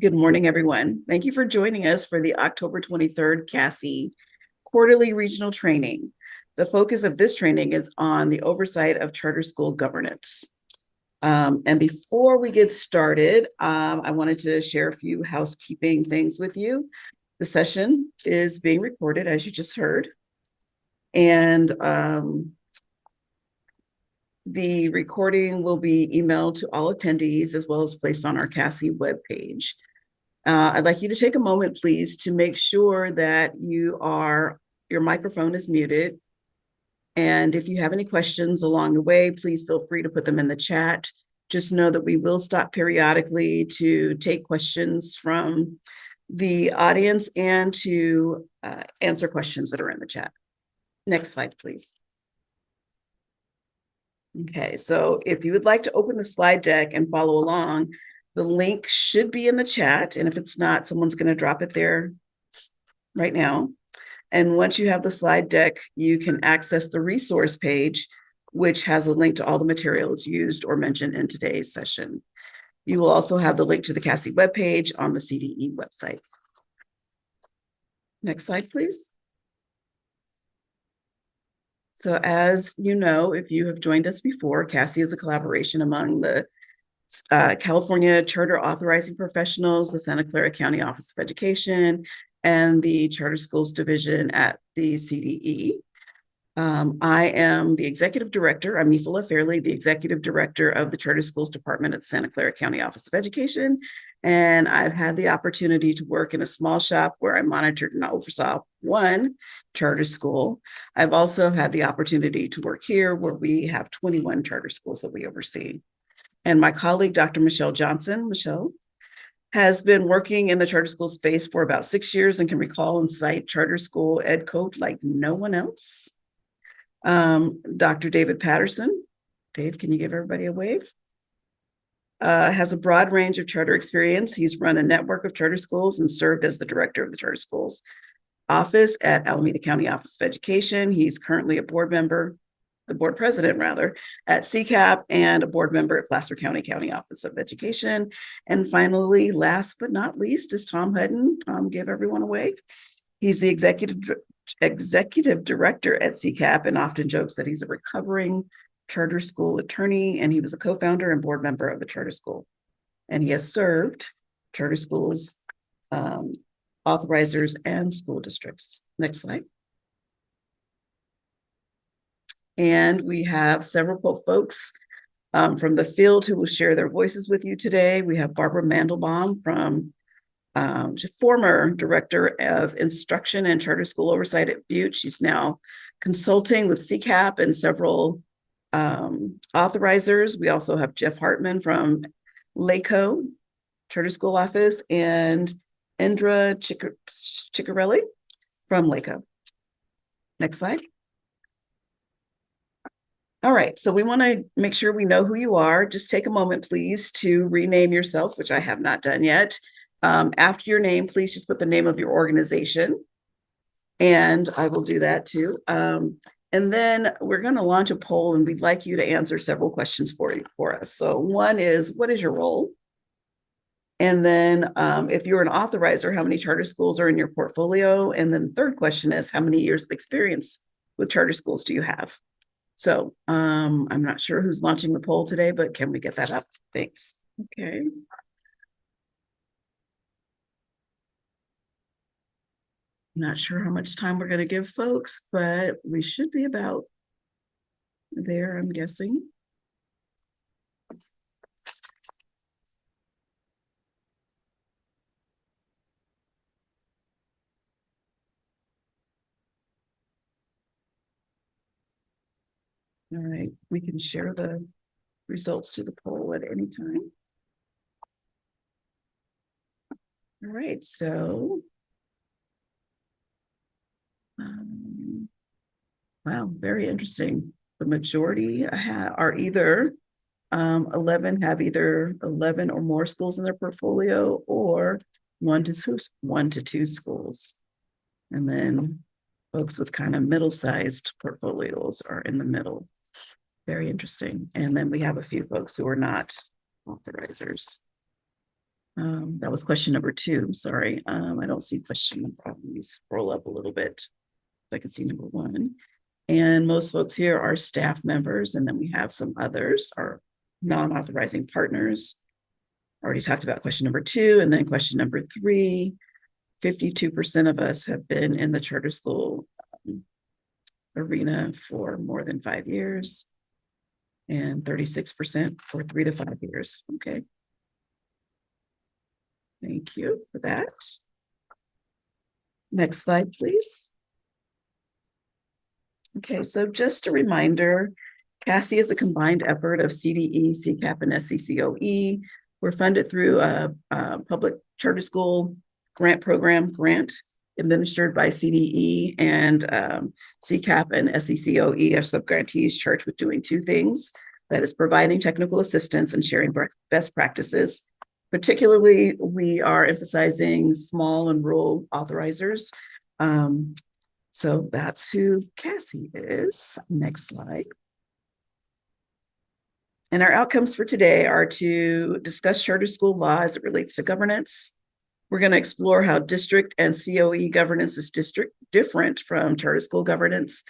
Good morning, everyone. Thank you for joining us for the October 23rd CASI Quarterly Regional Training. The focus of this training is on the oversight of charter school governance. And before we get started, I wanted to share a few housekeeping things with you. The session is being recorded, as you just heard. And the recording will be emailed to all attendees as well as placed on our CASI webpage. I'd like you to take a moment, please, to make sure that your microphone is muted. And if you have any questions along the way, please feel free to put them in the chat. Just know that we will stop periodically to take questions from the audience and to answer questions that are in the chat. Next slide, please. Okay, so if you would like to open the slide deck and follow along, the link should be in the chat. And if it's not, someone's going to drop it there right now. And once you have the slide deck, you can access the resource page, which has a link to all the materials used or mentioned in today's session. You will also have the link to the CASI webpage on the CDE website. Next slide, please. So as you know, if you have joined us before, CASI is a collaboration among the California Charter Authorizing Professionals, the Santa Clara County Office of Education, and the Charter Schools Division at the CDE. I am the executive director. I'm Nifala Fairley, the executive director of the Charter Schools Department at the Santa Clara County Office of Education. And I've had the opportunity to work in a small shop where I monitored and oversaw one charter school. I've also had the opportunity to work here where we have 21 charter schools that we oversee. And my colleague, Dr. Michelle Johnson, has been working in the charter school space for about 6 years and can recall and cite charter school ed code like no one else. Dr. David Patterson, Dave, can you give everybody a wave? Has a broad range of charter experience. He's run a network of charter schools and served as the director of the charter schools office at Alameda County Office of Education. He's currently a board president rather, at CCAP and a board member at Placer County Office of Education. And finally, last but not least, is Tom Hutton. Tom, give everyone a wave. He's the executive director at CCAP and often jokes that he's a recovering charter school attorney, and he was a co-founder and board member of a charter school. And he has served charter schools, authorizers, and school districts. Next slide. And we have several folks from the field who will share their voices with you today. We have Barbara Mandelbaum, from former director of instruction and charter school oversight at Butte. She's now consulting with CCAP and several authorizers. We also have Jeff Hartman from LACO Charter School Office and Indra Ciccarelli from LACO. Next slide. All right, so we want to make sure we know who you are. Just take a moment, please, to rename yourself, which I have not done yet. After your name, please just put the name of your organization, and I will do that too. And then we're going to launch a poll, and we'd like you to answer several questions for us. So one is, what is your role? And then if you're an authorizer, how many charter schools are in your portfolio? And then the third question is, how many years of experience with charter schools do you have? So I'm not sure who's launching the poll today, but can we get that up? Thanks. Okay. Not sure how much time we're going to give folks, but we should be about there, I'm guessing. All right, we can share the results to the poll at any time. All right, so wow, very interesting. The majority are either 11 have either 11 or more schools in their portfolio, or 1 to 2 schools. And then folks with kind of middle-sized portfolios are in the middle. Very interesting. And then we have a few folks who are not authorizers. That was question number 2. Sorry. I don't see question. Let me scroll up a little bit so I can see number 1. And most folks here are staff members, and then we have some others, our non-authorizing partners. Already talked about question number 2, and then question number 3. 52% of us have been in the charter school arena for more than 5 years, and 36% for 3 to 5 years. Okay. Thank you for that. Next slide, please. Okay, so just a reminder, CASI is a combined effort of CDE, CCAP, and SCCOE. We're funded through a public charter school grant program administered by CDE, and CCAP and SCCOE are subgrantees charged with doing 2 things. That is providing technical assistance and sharing best practices. Particularly, we are emphasizing small and rural authorizers. So that's who CASI is. Next slide. And our outcomes for today are to discuss charter school law as it relates to governance. We're going to explore how district and COE governance is different from charter school governance.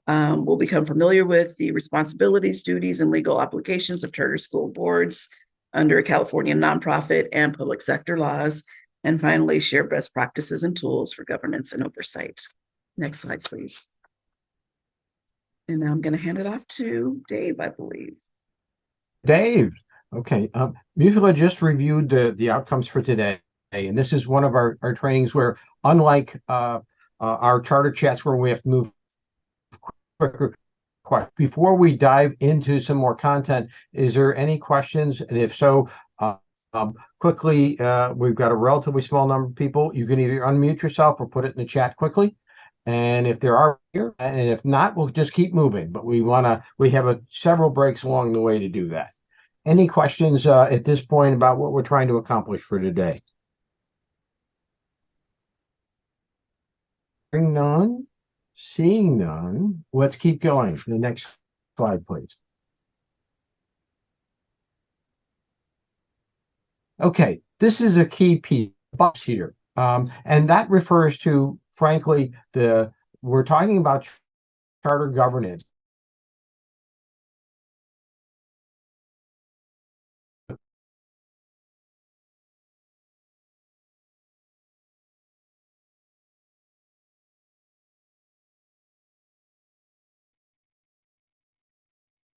We'll become familiar with the responsibilities, duties, and legal obligations of charter school boards under California nonprofit and public sector laws. And finally, share best practices and tools for governance and oversight. Next slide, please. And now I'm going to hand it off to Dave, I believe. Dave, okay. Mufila just reviewed the outcomes for today. And this is one of our trainings where, unlike our charter chats where we have to move quicker, before we dive into some more content, is there any questions? And if so, quickly, we've got a relatively small number of people. You can either unmute yourself or put it in the chat quickly. And if there are here, and if not, we'll just keep moving. But we have several breaks along the way to do that. Any questions at this point about what we're trying to accomplish for today? Hearing none, seeing none, let's keep going. The next slide, please. Okay, this is a key piece here, and that refers to, frankly, we're talking about charter governance.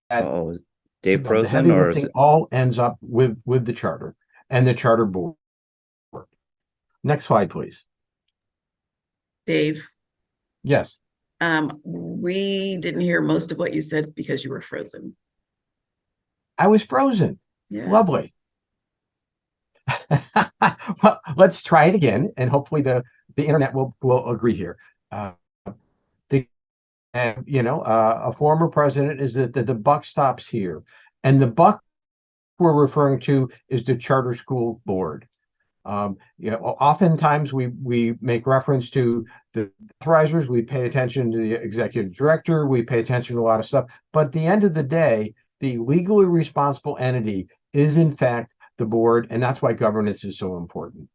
Oh, is Dave The frozen, heavy or is lifting it? all ends up with the charter and the charter board. Next slide, please. Dave. Yes. We didn't hear most of what you said because you were frozen. I was frozen. Yes. Lovely. Well, let's try it again, and hopefully the internet will agree here. A former president is that the buck stops here, and the buck we're referring to is the charter school board. Oftentimes we make reference to the authorizers. We pay attention to the executive director. We pay attention to a lot of stuff. But at the end of the day, the legally responsible entity is in fact the board, and that's why governance is so important.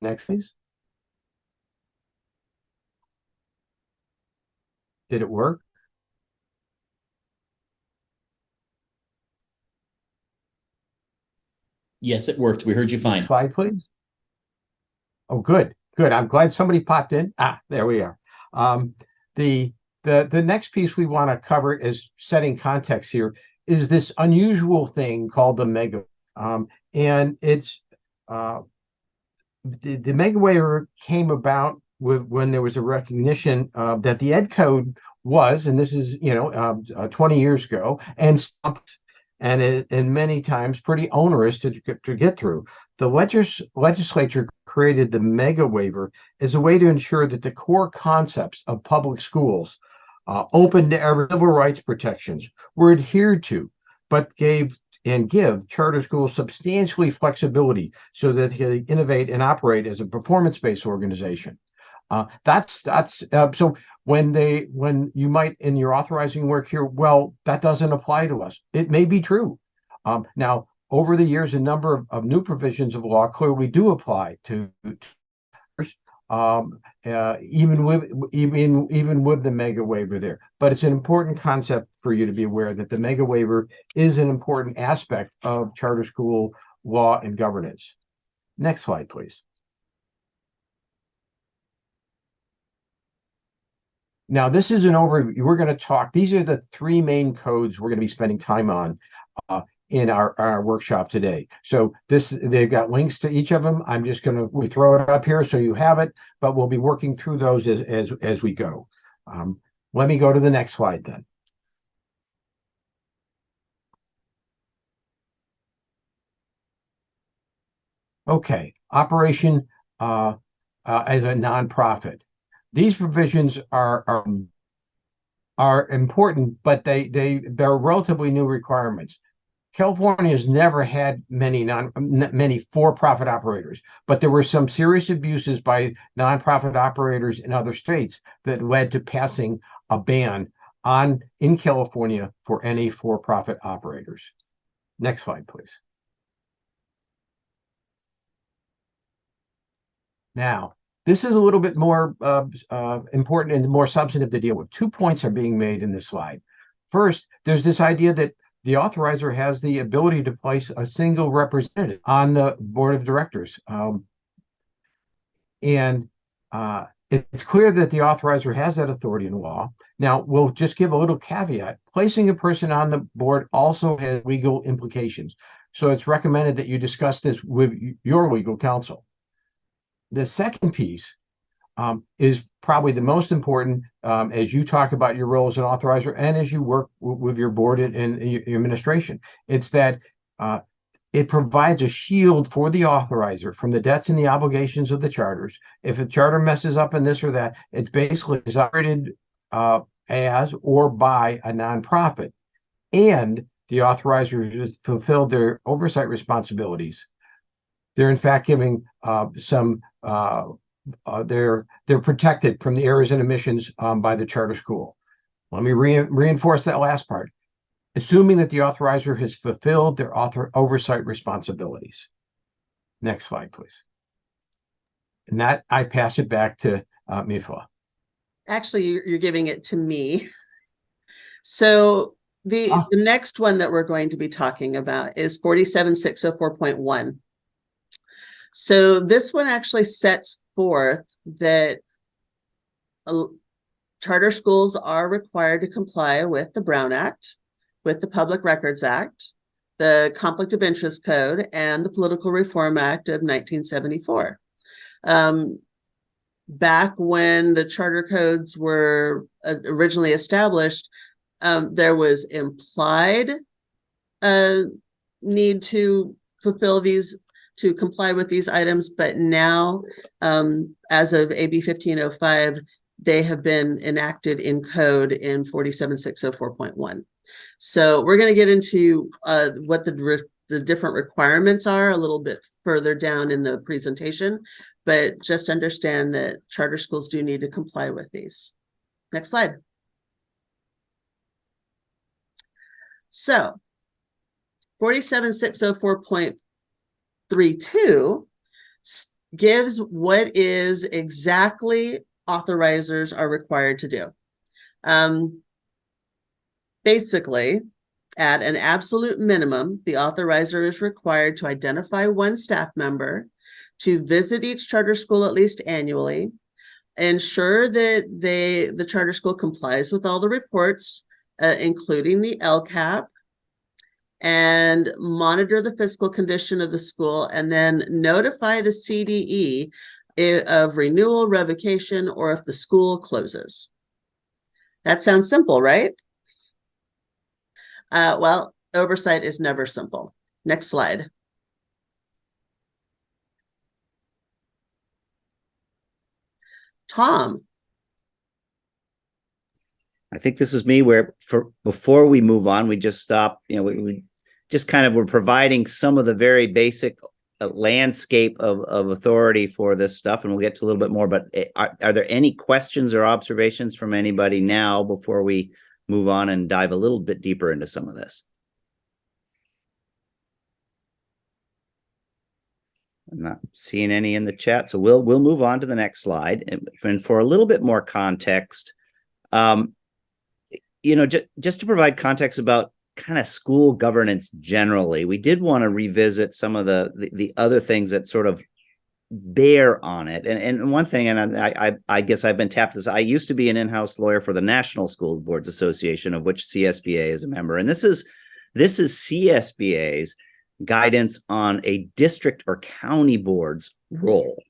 Next, please. Did it work? Yes, it worked. We heard you fine. Next slide, please. Oh, good. I'm glad somebody popped in. There we are. The next piece we want to cover is setting context here is this unusual thing called the mega. And it's the mega waiver came about when there was a recognition that the Ed Code was, and this is 20 years ago, and many times pretty onerous to get through. The legislature created the mega waiver as a way to ensure that the core concepts of public schools, open to every civil rights protections, were adhered to, but give charter schools substantially flexibility so that they innovate and operate as a performance-based organization. So when you might in your authorizing work here, well, that doesn't apply to us. It may be true. Now, over the years, a number of new provisions of law clearly do apply to even with the mega waiver there. But it's an important concept for you to be aware that the mega waiver is an important aspect of charter school law and governance. Next slide, please. Now, this is an overview. We're going to talk. These are the three main codes we're going to be spending time on in our workshop today. So they've got links to each of them. I'm just we throw it up here so you have it, but we'll be working through those as we go. Let me go to the next slide then. Okay, operation as a nonprofit. These provisions are important, but they're relatively new requirements. California has never had many for-profit operators, but there were some serious abuses by nonprofit operators in other states that led to passing a ban in California for any for-profit operators. Next slide, please. Now, this is a little bit more important and more substantive to deal with. 2 points are being made in this slide. First, there's this idea that the authorizer has the ability to place a single representative on the board of directors. It's clear that the authorizer has that authority in law. Now, we'll just give a little caveat. Placing a person on the board also has legal implications. So it's recommended that you discuss this with your legal counsel. The second piece is probably the most important as you talk about your role as an authorizer and as you work with your board and your administration. It's that it provides a shield for the authorizer from the debts and the obligations of the charters. If a charter messes up in this or that, it's basically operated as or by a nonprofit. And the authorizer has fulfilled their oversight responsibilities. They're in fact giving they're protected from the errors and omissions by the charter school. Let me reinforce that last part. Assuming that the authorizer has fulfilled their oversight responsibilities. Next slide, please. And that I pass it back to Mifla. Actually, you're giving it to me. So the next one that we're going to be talking about is 47604.1. So this one actually sets forth that charter schools are required to comply with the Brown Act, with the Public Records Act, the Conflict of Interest Code, and the Political Reform Act of 1974. Back when the charter codes were originally established, there was implied need to fulfill these, to comply with these items, but now, as of AB 1505, they have been enacted in code in 47604.1. So we're going to get into what the different requirements are a little bit further down in the presentation, but just understand that charter schools do need to comply with these. Next slide. So 47604.32 gives what is exactly authorizers are required to do. Basically, at an absolute minimum, the authorizer is required to identify one staff member, to visit each charter school at least annually, ensure that the charter school complies with all the reports, including the LCAP, and monitor the fiscal condition of the school, and then notify the CDE of renewal, revocation, or if the school closes. That sounds simple, right? Well, oversight is never simple. Next slide. Tom. I think this is me where before we move on, we just stop, we just kind of, we're providing some of the very basic landscape of authority for this stuff, and we'll get to a little bit more, but are there any questions or observations from anybody now before we move on and dive a little bit deeper into some of this? I'm not seeing any in the chat, so we'll move on to the next slide. And for a little bit more context, just to provide context about kind of school governance generally, we did want to revisit some of the other things that sort of bear on it. And one thing, and I guess I've been tapped this. I used to be an in-house lawyer for the National School Boards Association, of which CSBA is a member, and this is CSBA's guidance on a district or county board's role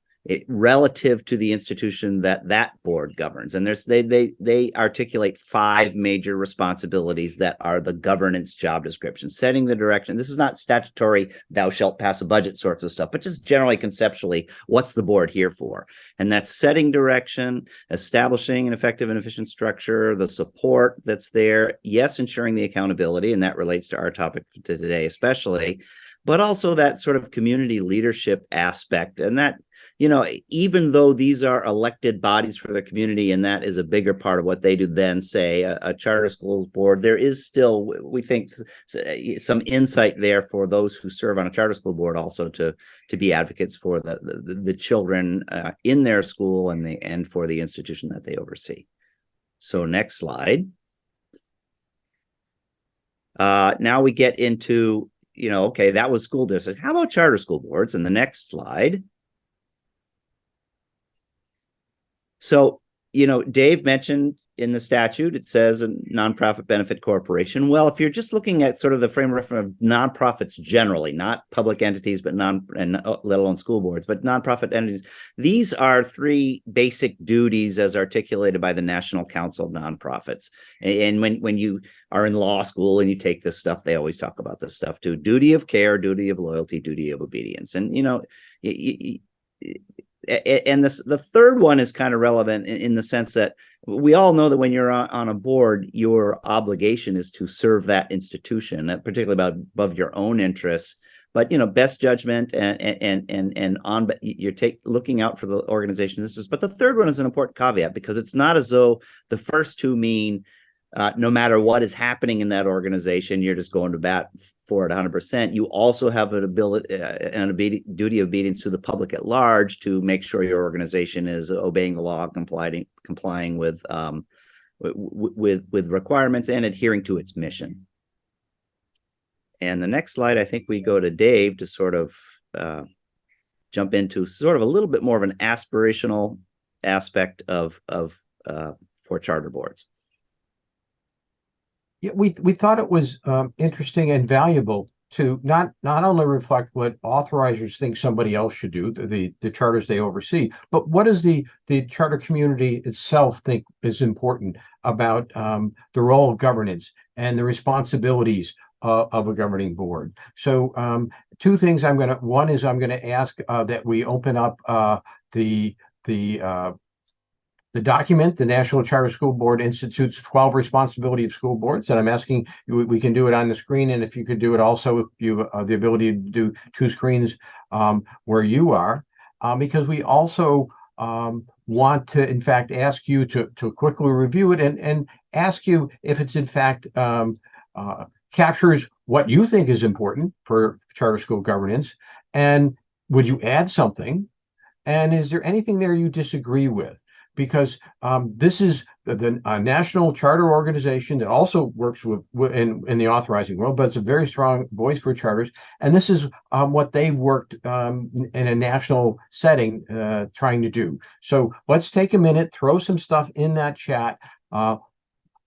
relative to the institution that board governs. And they articulate 5 major responsibilities that are the governance job description: setting the direction. This is not statutory, thou shalt pass a budget sorts of stuff, but just generally conceptually, what's the board here for? And that's setting direction, establishing an effective and efficient structure, the support that's there, yes, ensuring the accountability, and that relates to our topic today especially, but also that sort of community leadership aspect. And that, even though these are elected bodies for their community, and that is a bigger part of what they do than, say, a charter schools board, there is still, we think, some insight there for those who serve on a charter school board also to be advocates for the children in their school and for the institution that they oversee. So next slide. Now we get into, okay, that was school districts. How about charter school boards? And the next slide. So, Dave mentioned in the statute, it says a nonprofit benefit corporation. Well, if you're just looking at sort of the framework of nonprofits generally, not public entities, but let alone school boards, but nonprofit entities, these are 3 basic duties as articulated by the National Council of Nonprofits. And when you are in law school and you take this stuff, they always talk about this stuff too: duty of care, duty of loyalty, duty of obedience. And, and the third one is kind of relevant in the sense that we all know that when you're on a board, your obligation is to serve that institution, particularly above your own interests. But best judgment and on you're looking out for the organization. But the third one is an important caveat, because it's not as though the first 2 mean no matter what is happening in that organization, you're just going to bat for it 100%. You also have an ability and a duty of obedience to the public at large to make sure your organization is obeying the law, complying with requirements, and adhering to its mission. And the next slide, I think we go to Dave to sort of jump into sort of a little bit more of an aspirational aspect of for charter boards. Yeah, we thought it was interesting and valuable to not only reflect what authorizers think somebody else should do, the charters they oversee, but what does the charter community itself think is important about the role of governance and the responsibilities of a governing board. So 2 things one is I'm going to ask that we open up the document, the National Charter School Board Institute's 12 Responsibility of School Boards, and I'm asking, we can do it on the screen, and if you could do it also, if you have the ability to do 2 screens where you are, because we also want to, in fact, ask you to quickly review it and ask you if it's, in fact, captures what you think is important for charter school governance, and would you add something, and is there anything there you disagree with? Because this is the national charter organization that also works in the authorizing world, but it's a very strong voice for charters. And this is what they've worked in a national setting trying to do. So let's take a minute, throw some stuff in that chat.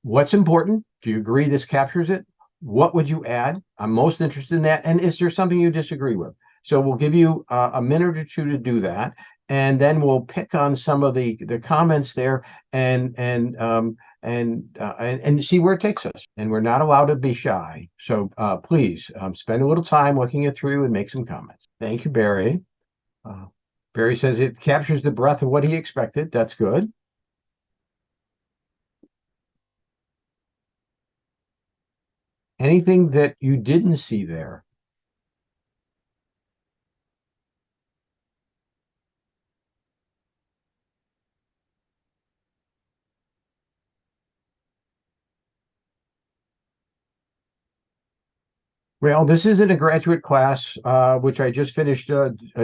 What's important? Do you agree this captures it? What would you add? I'm most interested in that. And is there something you disagree with? So we'll give you a minute or 2 to do that. And then we'll pick on some of the comments there and see where it takes us. And we're not allowed to be shy. So please spend a little time looking it through and make some comments. Thank you, Barry. Barry says it captures the breadth of what he expected. That's good. Anything that you didn't see there? Well, this isn't a graduate class, which I just finished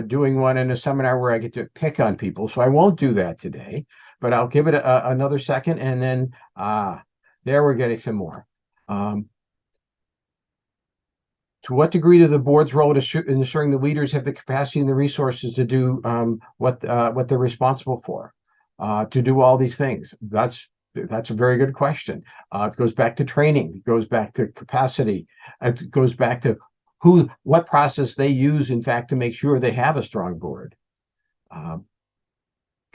doing one in a seminar where I get to pick on people. So I won't do that today, but I'll give it another second, and then there we're getting some more. To what degree do the board's role in ensuring the leaders have the capacity and the resources to do what they're responsible for, to do all these things? That's a very good question. It goes back to training. It goes back to capacity. It goes back to what process they use, in fact, to make sure they have a strong board.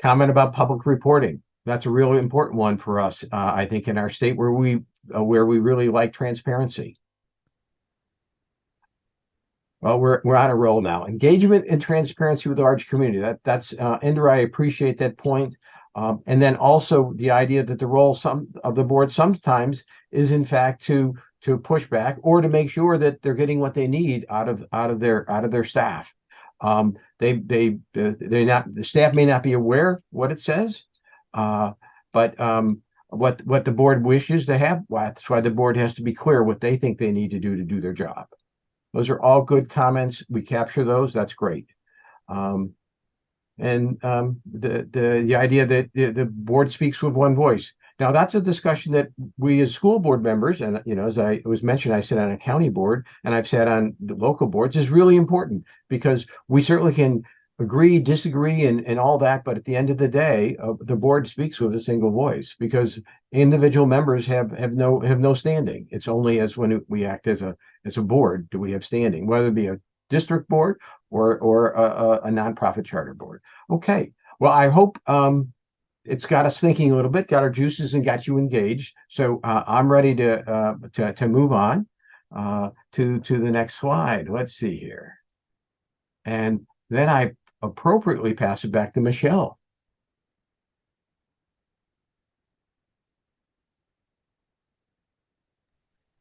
Comment about public reporting. That's a really important one for us, I think, in our state where we really like transparency. Well, we're on a roll now. Engagement and transparency with the large community. That's Indra, I appreciate that point. And then also the idea that the role of the board sometimes is in fact to push back or to make sure that they're getting what they need out of their staff. The staff may not be aware what it says, but what the board wishes to have. That's why the board has to be clear what they think they need to do their job. Those are all good comments. We capture those. That's great. The idea that the board speaks with one voice. Now that's a discussion that we as school board members, and as it was mentioned, I sit on a county board and I've sat on the local boards, is really important because we certainly can agree, disagree, and all that. But at the end of the day, the board speaks with a single voice because individual members have no standing. It's only as when we act as a board do we have standing, whether it be a district board or a nonprofit charter board. Okay. Well, I hope it's got us thinking a little bit, got our juices, and got you engaged. So I'm ready to move on to the next slide. Let's see here, and then I appropriately pass it back to Michelle.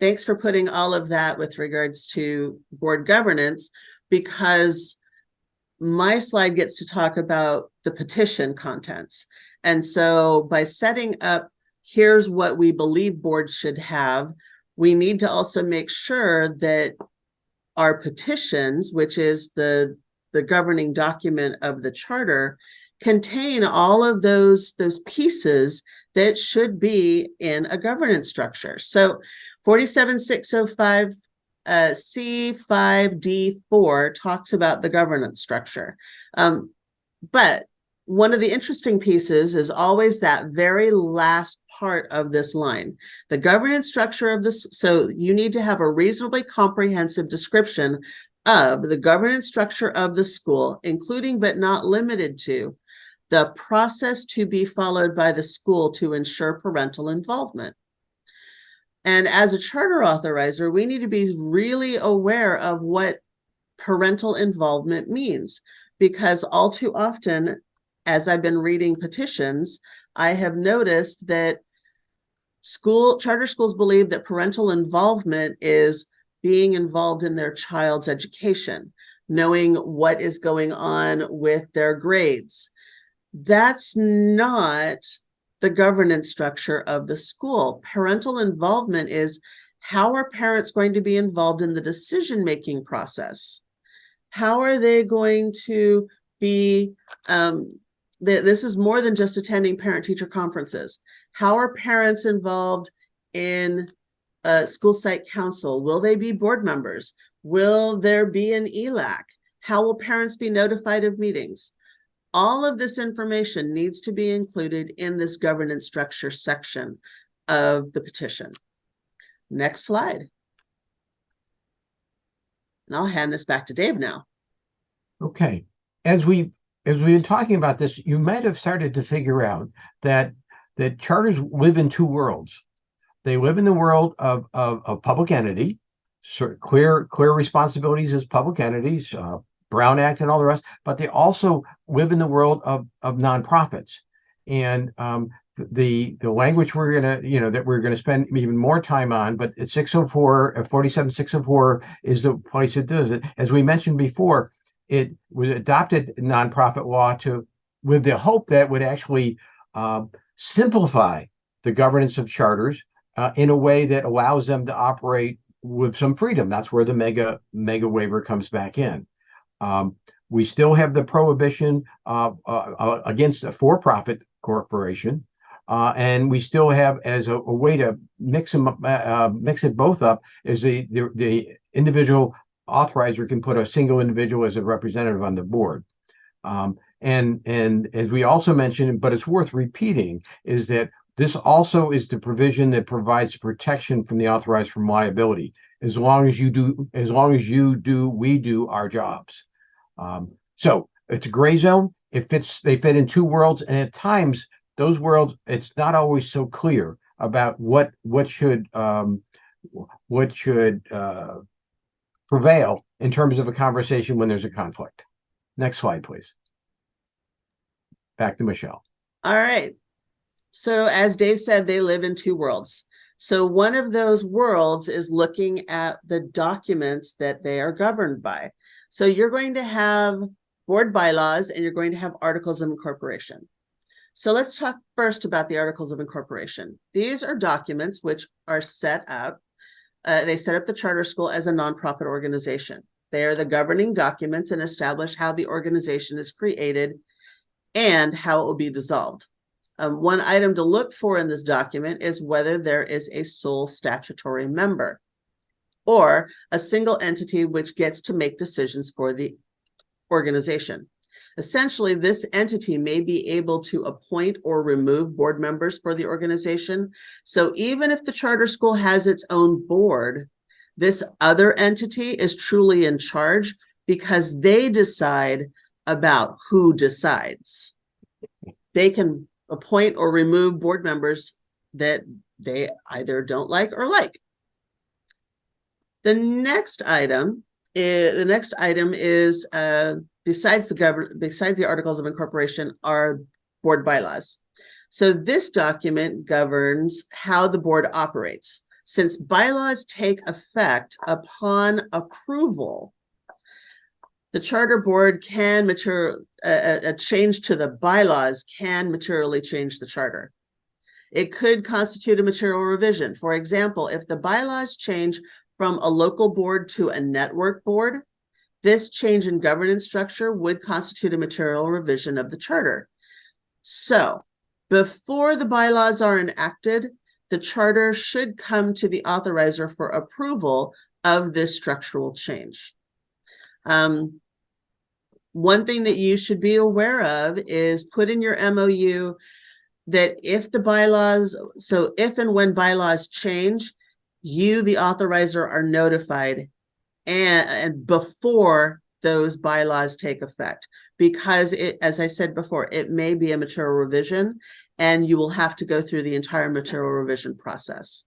Thanks for putting all of that with regards to board governance, because my slide gets to talk about the petition contents. And so by setting up, here's what we believe boards should have, we need to also make sure that our petitions, which is the governing document of the charter, contain all of those pieces that should be in a governance structure. So 47605 C5D4 talks about the governance structure. But one of the interesting pieces is always that very last part of this line, the governance structure of this. So you need to have a reasonably comprehensive description of the governance structure of the school, including but not limited to the process to be followed by the school to ensure parental involvement. And as a charter authorizer, we need to be really aware of what parental involvement means, because all too often, as I've been reading petitions, I have noticed that charter schools believe that parental involvement is being involved in their child's education, knowing what is going on with their grades. That's not the governance structure of the school. Parental involvement is, how are parents going to be involved in the decision-making process? How are they going to be, this is more than just attending parent-teacher conferences. How are parents involved in school site council? Will they be board members? Will there be an ELAC? How will parents be notified of meetings? All of this information needs to be included in this governance structure section of the petition. Next slide. And I'll hand this back to Dave now. Okay. As we've been talking about this, you might have started to figure out that charters live in two worlds. They live in the world of public entity, clear responsibilities as public entities, Brown Act and all the rest, but they also live in the world of nonprofits. And the language that we're gonna spend even more time on, but it's 47604 is the place it does it. As we mentioned before, it was adopted nonprofit law with the hope that would actually simplify the governance of charters in a way that allows them to operate with some freedom. That's where the mega waiver comes back in. We still have the prohibition against a for-profit corporation, and we still have, as a way to mix it both up, is the individual authorizer can put a single individual as a representative on the board. And as we also mentioned, but it's worth repeating, is that this also is the provision that provides protection from the authorized from liability, as long as we do our jobs. So it's a gray zone. They fit in two worlds, and at times those worlds, it's not always so clear about what should prevail in terms of a conversation when there's a conflict. Next slide, please. Back to Michelle. All right. So as Dave said, they live in two worlds. So one of those worlds is looking at the documents that they are governed by. So you're going to have board bylaws and you're going to have articles of incorporation. So let's talk first about the articles of incorporation. These are documents which are set up. They set up the charter school as a nonprofit organization. They are the governing documents and establish how the organization is created and how it will be dissolved. One item to look for in this document is whether there is a sole statutory member or a single entity which gets to make decisions for the organization. Essentially, this entity may be able to appoint or remove board members for the organization. So even if the charter school has its own board, this other entity is truly in charge because they decide about who decides. They can appoint or remove board members that they either don't like or like. The next item is besides the articles of incorporation are board bylaws. So this document governs how the board operates. Since bylaws take effect upon approval, the charter board can a change to the bylaws can materially change the charter. It could constitute a material revision. For example, if the bylaws change from a local board to a network board, this change in governance structure would constitute a material revision of the charter. So before the bylaws are enacted, the charter should come to the authorizer for approval of this structural change. One thing that you should be aware of is put in your MOU that if and when bylaws change, you, the authorizer, are notified and before those bylaws take effect, because it, as I said before, it may be a material revision and you will have to go through the entire material revision process.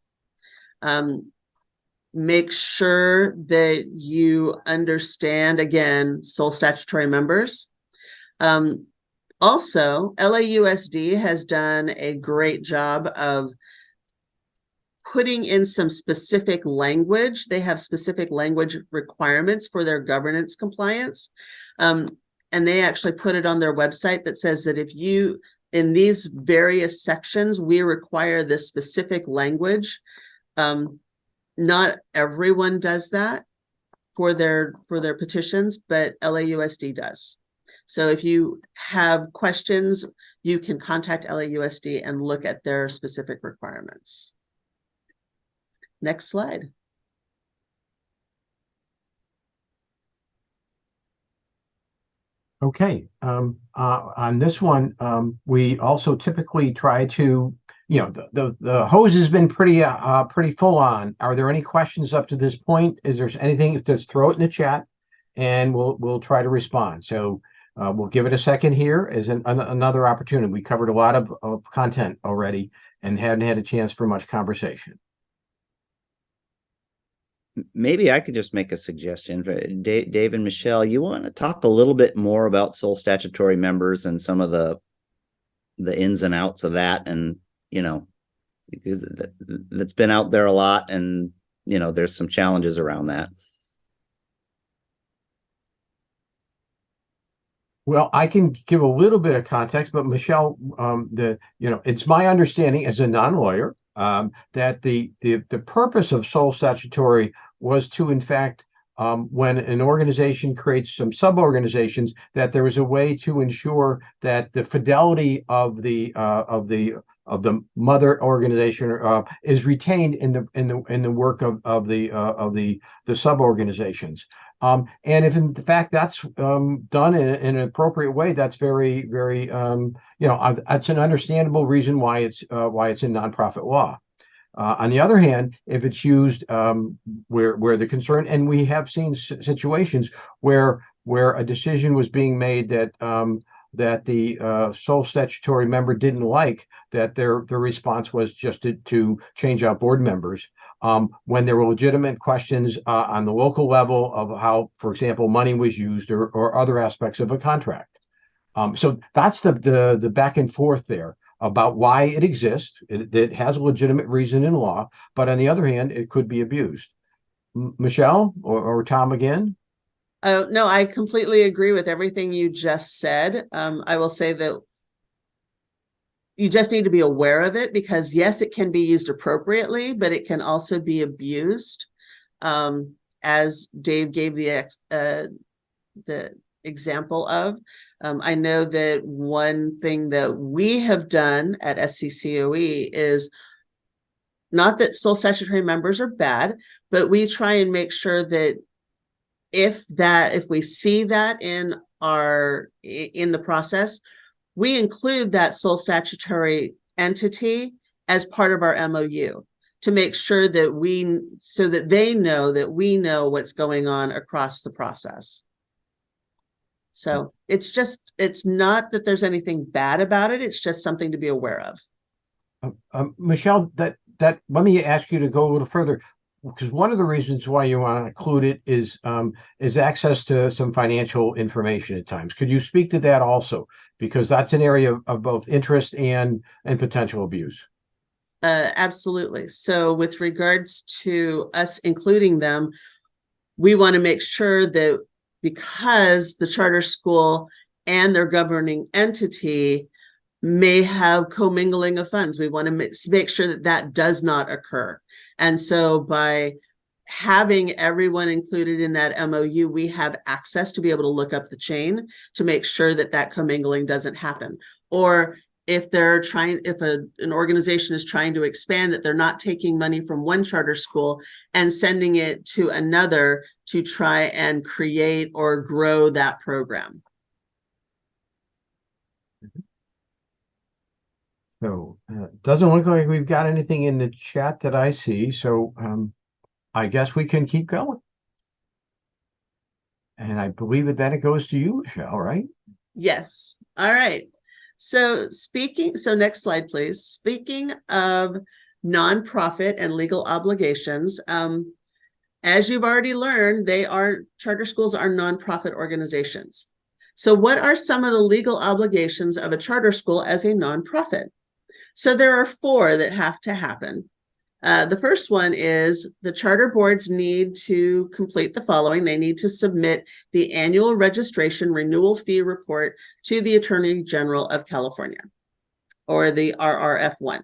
Make sure that you understand, again, sole statutory members. Also, LAUSD has done a great job of putting in some specific language. They have specific language requirements for their governance compliance. And they actually put it on their website that says that if you, in these various sections, we require this specific language. Not everyone does that for their petitions, but LAUSD does. So if you have questions, you can contact LAUSD and look at their specific requirements. Next slide. Okay. On this one, we also typically try to, the hose has been pretty full on. Are there any questions up to this point? Is there anything? Just throw it in the chat, and we'll try to respond. So we'll give it a second here as another opportunity. We covered a lot of content already and hadn't had a chance for much conversation. Maybe I could just make a suggestion. Dave and Michelle, you want to talk a little bit more about sole statutory members and some of the ins and outs of that, and because that's been out there a lot, and there's some challenges around that. Well, I can give a little bit of context, but Michelle, it's my understanding as a non-lawyer that the purpose of sole statutory was to, in fact, when an organization creates some sub-organizations, that there is a way to ensure that the fidelity of the mother organization is retained in the work of the sub-organizations. And if in fact that's done in an appropriate way, that's very, very that's an understandable reason why it's in nonprofit law. On the other hand, if it's used where the concern, and we have seen situations where a decision was being made that the sole statutory member didn't like, that their response was just to change out board members. When there were legitimate questions on the local level of how, for example, money was used or other aspects of a contract. So that's the back and forth there about why it exists. It has a legitimate reason in law, but on the other hand, it could be abused. Michelle or Tom again? Oh, no, I completely agree with everything you just said. I will say that you just need to be aware of it, because yes, it can be used appropriately, but it can also be abused. As Dave gave the example of, I know that one thing that we have done at SCCOE is not that sole statutory members are bad, but we try and make sure that if we see that in the process, we include that sole statutory entity as part of our MOU to make sure that so that they know that we know what's going on across the process. So it's not that there's anything bad about it. It's just something to be aware of. Michelle, that let me ask you to go a little further, because one of the reasons why you want to include it is access to some financial information at times. Could you speak to that also? Because that's an area of both interest and potential abuse. Absolutely. So with regards to us including them, we want to make sure that, because the charter school and their governing entity may have commingling of funds, we want to make sure that does not occur. And so by having everyone included in that MOU, we have access to be able to look up the chain to make sure that commingling doesn't happen. Or if an organization is trying to expand, that they're not taking money from one charter school and sending it to another to try and create or grow that program. So doesn't look like we've got anything in the chat that I see. So I guess we can keep going. And I believe that it goes to you, Michelle, right? Yes. All right. So next slide, please. Speaking of nonprofit and legal obligations, as you've already learned, charter schools are nonprofit organizations. So what are some of the legal obligations of a charter school as a nonprofit? So there are 4 that have to happen. The first one is the charter boards need to complete the following. They need to submit the annual registration renewal fee report to the Attorney General of California, or the RRF1.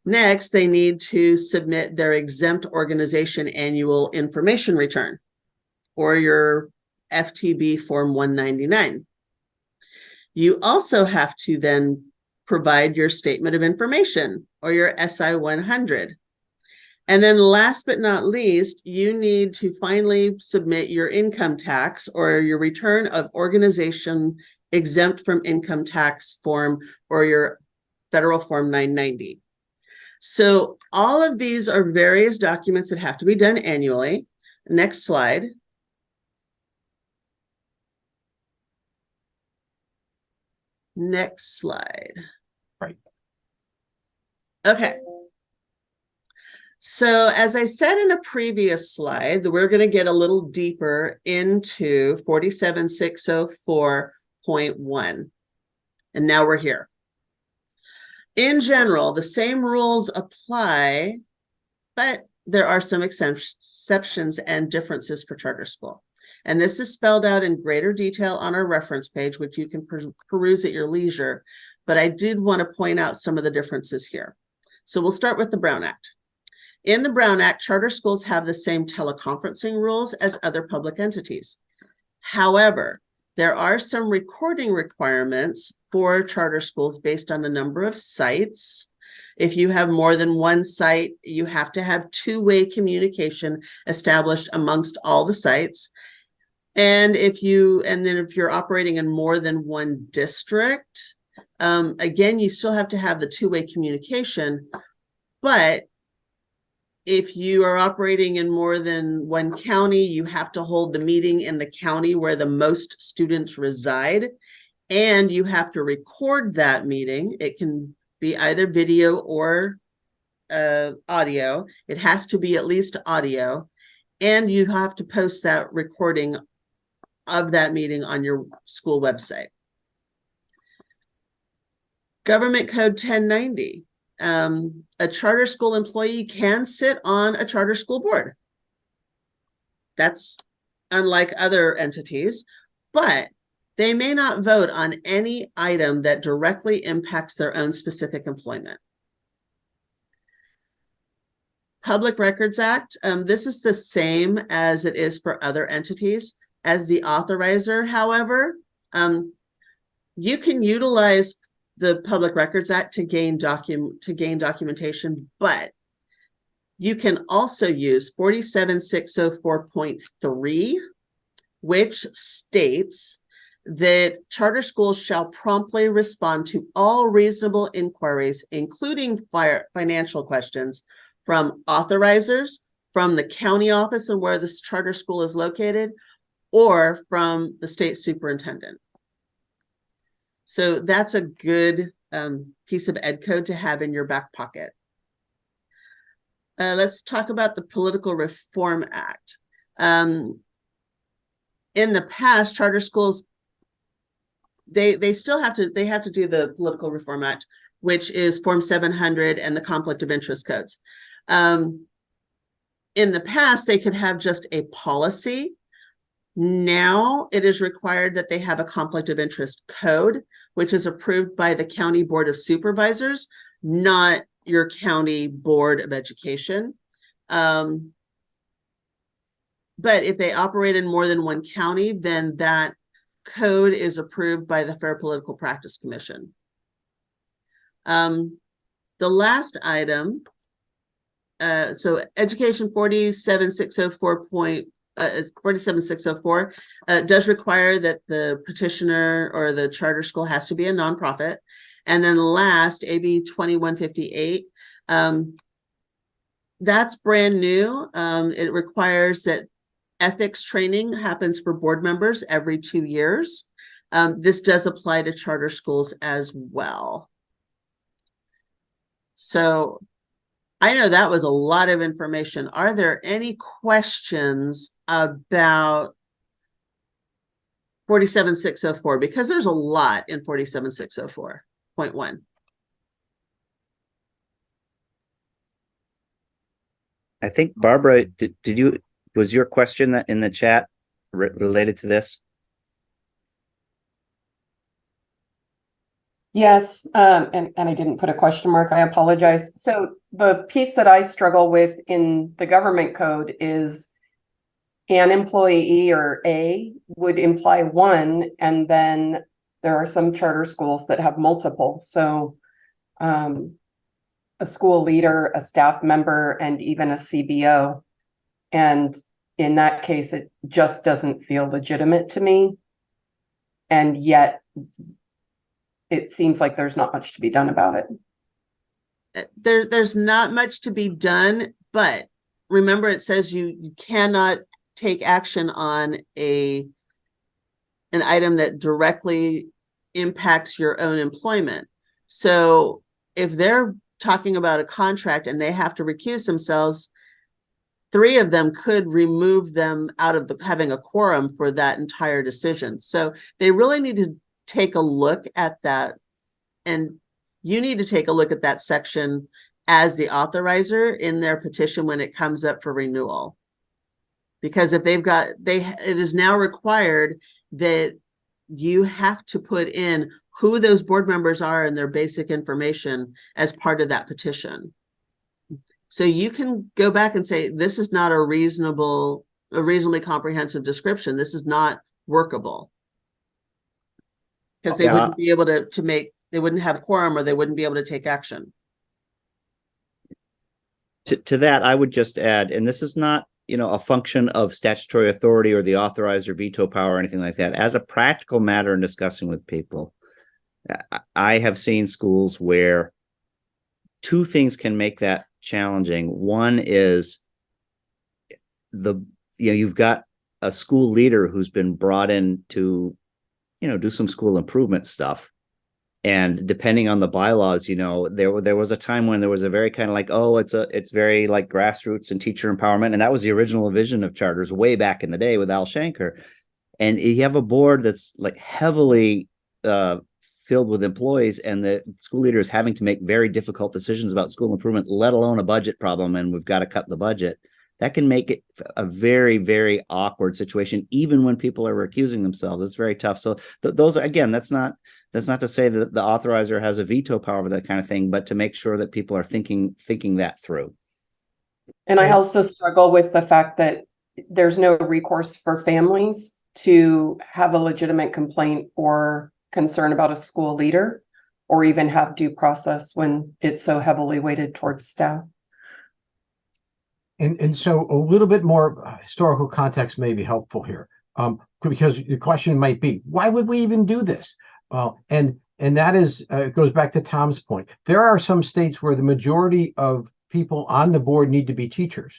Next, they need to submit their exempt organization annual information return, or your FTB Form 199. You also have to then provide your statement of information, or your SI 100. And then last but not least, you need to finally submit your income tax, or your return of organization exempt from income tax form, or your federal Form 990. So all of these are various documents that have to be done annually. Next slide. Next slide. Right. Okay. So as I said in a previous slide, we're going to get a little deeper into 47604.1. And now we're here. In general, the same rules apply, but there are some exceptions and differences for charter school. And this is spelled out in greater detail on our reference page, which you can peruse at your leisure. But I did want to point out some of the differences here. So we'll start with the Brown Act. In the Brown Act, charter schools have the same teleconferencing rules as other public entities. However, there are some recording requirements for charter schools based on the number of sites. If you have more than one site, you have to have two-way communication established amongst all the sites. And if you're operating in more than one district, again, you still have to have the two-way communication. But if you are operating in more than one county, you have to hold the meeting in the county where the most students reside, and you have to record that meeting. It can be either video or audio. It has to be at least audio, and you have to post that recording of that meeting on your school website. Government Code 1090. A charter school employee can sit on a charter school board. That's unlike other entities, but they may not vote on any item that directly impacts their own specific employment. Public Records Act, this is the same as it is for other entities. As the authorizer, however, you can utilize the Public Records Act to gain documentation, but you can also use 47604.3, which states that charter schools shall promptly respond to all reasonable inquiries, including financial questions, from authorizers, from the county office and where this charter school is located, or from the state superintendent. So that's a good piece of ed code to have in your back pocket. Let's talk about the Political Reform Act. In the past, charter schools, they have to do the Political Reform Act, which is Form 700 and the Conflict of Interest codes. In the past, they could have just a policy. Now it is required that they have a conflict of interest code, which is approved by the County Board of Supervisors, not your County Board of Education. But if they operate in more than one county, then that code is approved by the Fair Political Practice Commission. The last item, so Education 47604 does require that the petitioner or the charter school has to be a nonprofit. And then last, AB 2158, that's brand new. It requires that ethics training happens for board members every 2 years. This does apply to charter schools as well. So I know that was a lot of information. Are there any questions about 47604? Because there's a lot in 47604.1. I think Barbara, was your question that in the chat related to this? Yes, and I didn't put a question mark. I apologize. So the piece that I struggle with in the government code is an employee, or A, would imply one, and then there are some charter schools that have multiple. So a school leader, a staff member, and even a CBO. And in that case, it just doesn't feel legitimate to me. And yet it seems like there's not much to be done about it. There's not much to be done, but remember it says you cannot take action on an item that directly impacts your own employment. So if they're talking about a contract and they have to recuse themselves, 3 of them could remove them out of having a quorum for that entire decision. So they really need to take a look at that, and you need to take a look at that section as the authorizer in their petition when it comes up for renewal. Because if it is now required that you have to put in who those board members are and their basic information as part of that petition. So you can go back and say, this is not a reasonably comprehensive description. This is not workable. Because they Yeah. wouldn't be able they wouldn't have quorum, or they wouldn't be able to take action. To that, I would just add, and this is not, a function of statutory authority or the authorizer veto power or anything like that. As a practical matter in discussing with people, I have seen schools where two things can make that challenging. One is you've got a school leader who's been brought in to, do some school improvement stuff. And depending on the bylaws, there was a time when there was a very kind of like, oh, it's very like grassroots and teacher empowerment. And that was the original vision of charters way back in the day with Al Shanker. And you have a board that's like heavily filled with employees, and the school leader is having to make very difficult decisions about school improvement, let alone a budget problem. And we've got to cut the budget. That can make it a very, very awkward situation, even when people are recusing themselves. It's very tough. So those are, again, that's not to say that the authorizer has a veto power over that kind of thing, but to make sure that people are thinking that through. And I also struggle with the fact that there's no recourse for families to have a legitimate complaint or concern about a school leader, or even have due process when it's so heavily weighted towards staff. And so a little bit more historical context may be helpful here, because the question might be, why would we even do this? And that is, it goes back to Tom's point. There are some states where the majority of people on the board need to be teachers.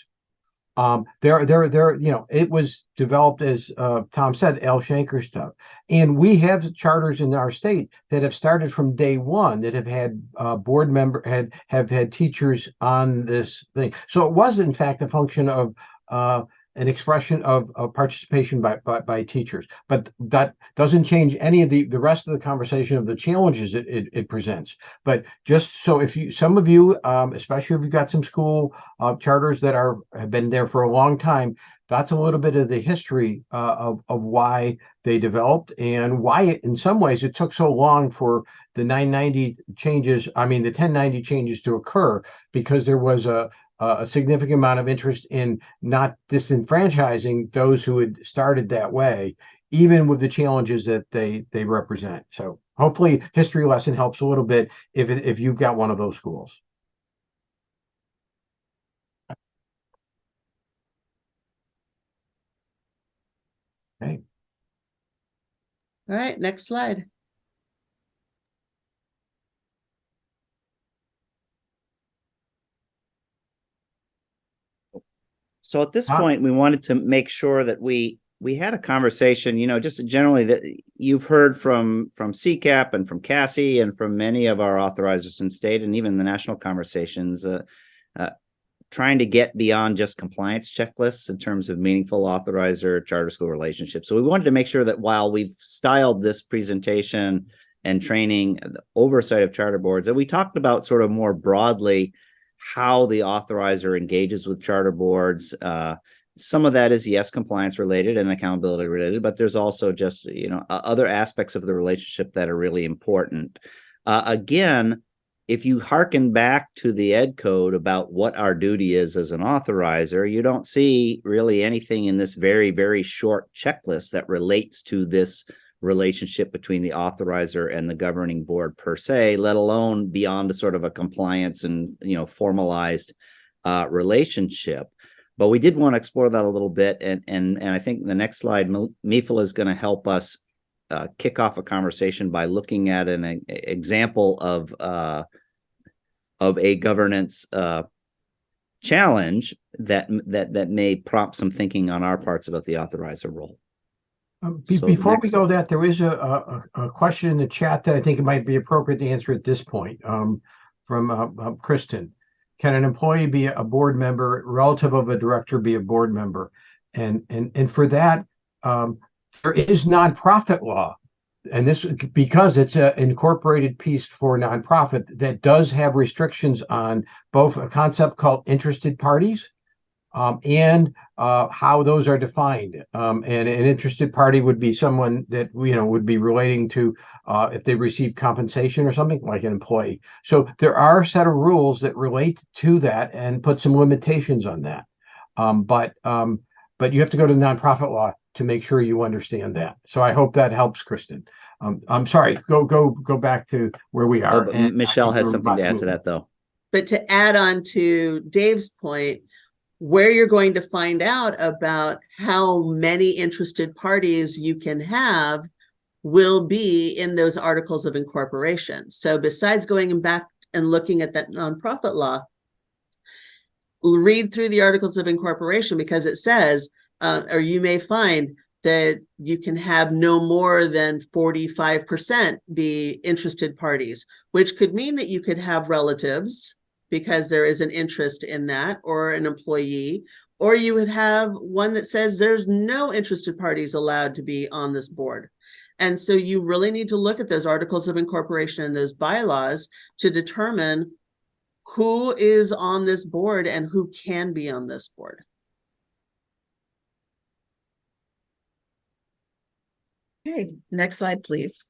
It was developed, as Tom said, Al Shanker stuff. And we have charters in our state that have started from day one, that have had board member have had teachers on this thing. So it was in fact a function of an expression of participation by teachers, but that doesn't change any of the rest of the conversation of the challenges it presents. But just so some of you, especially if you've got some school charters that have been there for a long time, that's a little bit of the history of why they developed, and why in some ways it took so long for the 1090 changes to occur, because there was a significant amount of interest in not disenfranchising those who had started that way, even with the challenges that they represent. So hopefully history lesson helps a little bit if you've got one of those schools. Okay. All right, next slide. So at this point, we wanted to make sure that we had a conversation, just generally that you've heard from CCAP and from Cassie and from many of our authorizers in state, and even the national conversations, trying to get beyond just compliance checklists in terms of meaningful authorizer charter school relationships. So we wanted to make sure that while we've styled this presentation and training the oversight of charter boards, that we talked about sort of more broadly how the authorizer engages with charter boards. Some of that is, yes, compliance related and accountability related, but there's also just, other aspects of the relationship that are really important. Again, if you hearken back to the Ed Code about what our duty is as an authorizer, you don't see really anything in this very, very short checklist that relates to this relationship between the authorizer and the governing board per se, let alone beyond a sort of a compliance and formalized relationship. But we did want to explore that a little bit, and I think the next slide, Mifal is going to help us kick off a conversation by looking at an example of a governance challenge that may prompt some thinking on our parts about the authorizer role. Before we go that, there is a question in the chat that I think it might be appropriate to answer at this point, from Kristen. Can an employee be a board member, relative of a director be a board member? And for that, there is nonprofit law, and this because it's an incorporated piece for nonprofit that does have restrictions on both a concept called interested parties and how those are defined. And an interested party would be someone that would be relating to if they receive compensation or something, like an employee. So there are a set of rules that relate to that and put some limitations on that. But you have to go to nonprofit law to make sure you understand that. So I hope that helps, Kristen. I'm sorry. Go back to where we Oh, are. but And I Michelle think has we're something about to add to move. that, though. But to add on to Dave's point, where you're going to find out about how many interested parties you can have will be in those articles of incorporation. So besides going back and looking at that nonprofit law, read through the articles of incorporation, because it says, or you may find that you can have no more than 45% be interested parties, which could mean that you could have relatives because there is an interest in that, or an employee, or you would have one that says there's no interested parties allowed to be on this board. And so you really need to look at those articles of incorporation and those bylaws to determine who is on this board and who can be on this board. Okay, next slide, please.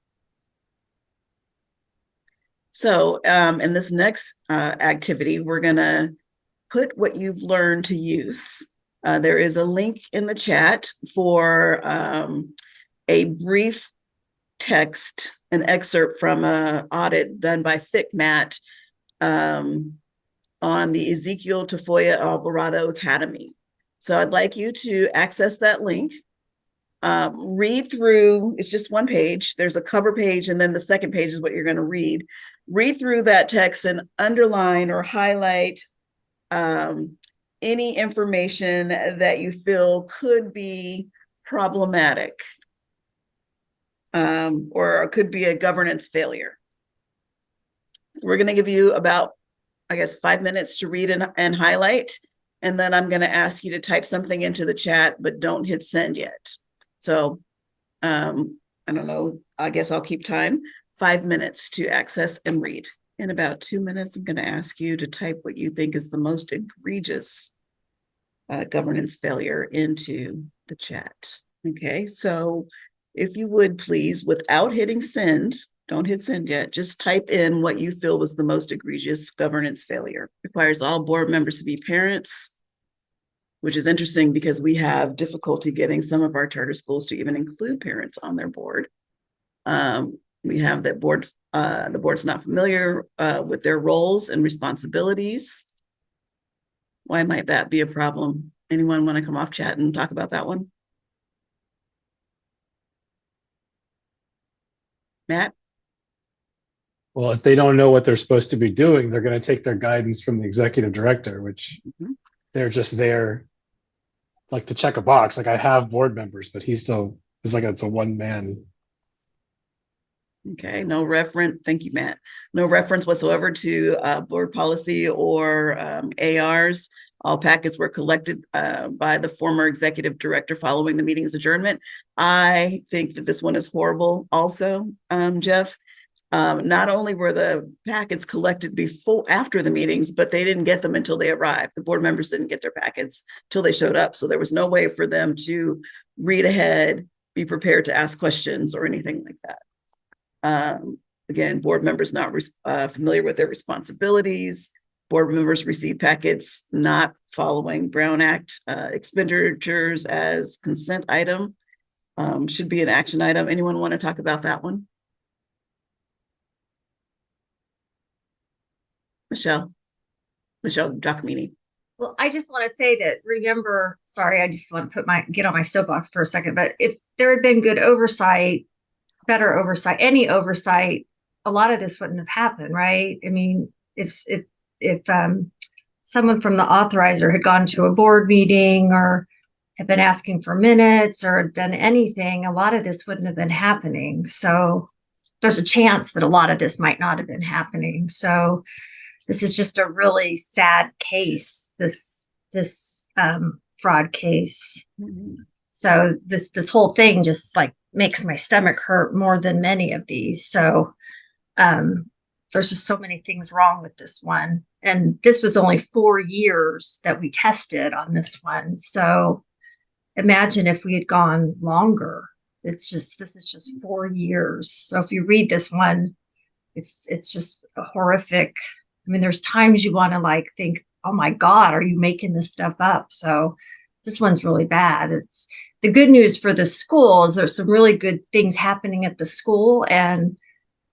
So in this next activity, we're gonna put what you've learned to use. There is a link in the chat for a brief text, an excerpt from an audit done by FICMAT on the Ezekiel Tafoya Alvarado Academy. So I'd like you to access that link. Read through, it's just one page. There's a cover page, and then the second page is what you're going to read. Read through that text and underline or highlight any information that you feel could be problematic or could be a governance failure. We're going to give you about, I guess, 5 minutes to read and highlight, and then I'm going to ask you to type something into the chat, but don't hit send yet. So I don't know, I guess I'll keep time. 5 minutes to access and read. In about 2 minutes, I'm going to ask you to type what you think is the most egregious governance failure into the chat. Okay, so if you would please, without hitting send, don't hit send yet, just type in what you feel was the most egregious governance failure. Requires all board members to be parents, which is interesting because we have difficulty getting some of our charter schools to even include parents on their board. We have that board, the board's not familiar with their roles and responsibilities. Why might that be a problem? Anyone want to come off chat and talk about that one? Matt? Well, if they don't know what they're supposed to be doing, they're going to take their guidance from the executive director, which they're just there like to check a box. Like, I have board members, but he's still, it's like it's a one man. Okay, no reference, thank you, Matt. No reference whatsoever to board policy or ARs. All packets were collected by the former executive director following the meeting's adjournment. I think that this one is horrible also, Jeff. Not only were the packets collected after the meetings, but they didn't get them until they arrived. The board members didn't get their packets till they showed up. So there was no way for them to read ahead, be prepared to ask questions or anything like that. Again, board members not familiar with their responsibilities. Board members receive packets not following Brown Act expenditures as consent item. Should be an action item. Anyone want to talk about that one? Michelle Giacomini. Well, I just want to say that, remember, sorry, I just want to get on my soapbox for a second, but if there had been good oversight, better oversight, any oversight, a lot of this wouldn't have happened, right? I mean, if someone from the authorizer had gone to a board meeting or had been asking for minutes or done anything, a lot of this wouldn't have been happening. So there's a chance that a lot of this might not have been happening. So this is just a really sad case, this fraud case. Mm-hmm. So this whole thing just like makes my stomach hurt more than many of these. So there's just so many things wrong with this one. And this was only 4 years that we tested on this one. So imagine if we had gone longer. This is just 4 years. So if you read this one, it's just a horrific. I mean, there's times you want to like think, oh my God, are you making this stuff up? So this one's really bad. It's the good news for the school is there's some really good things happening at the school, and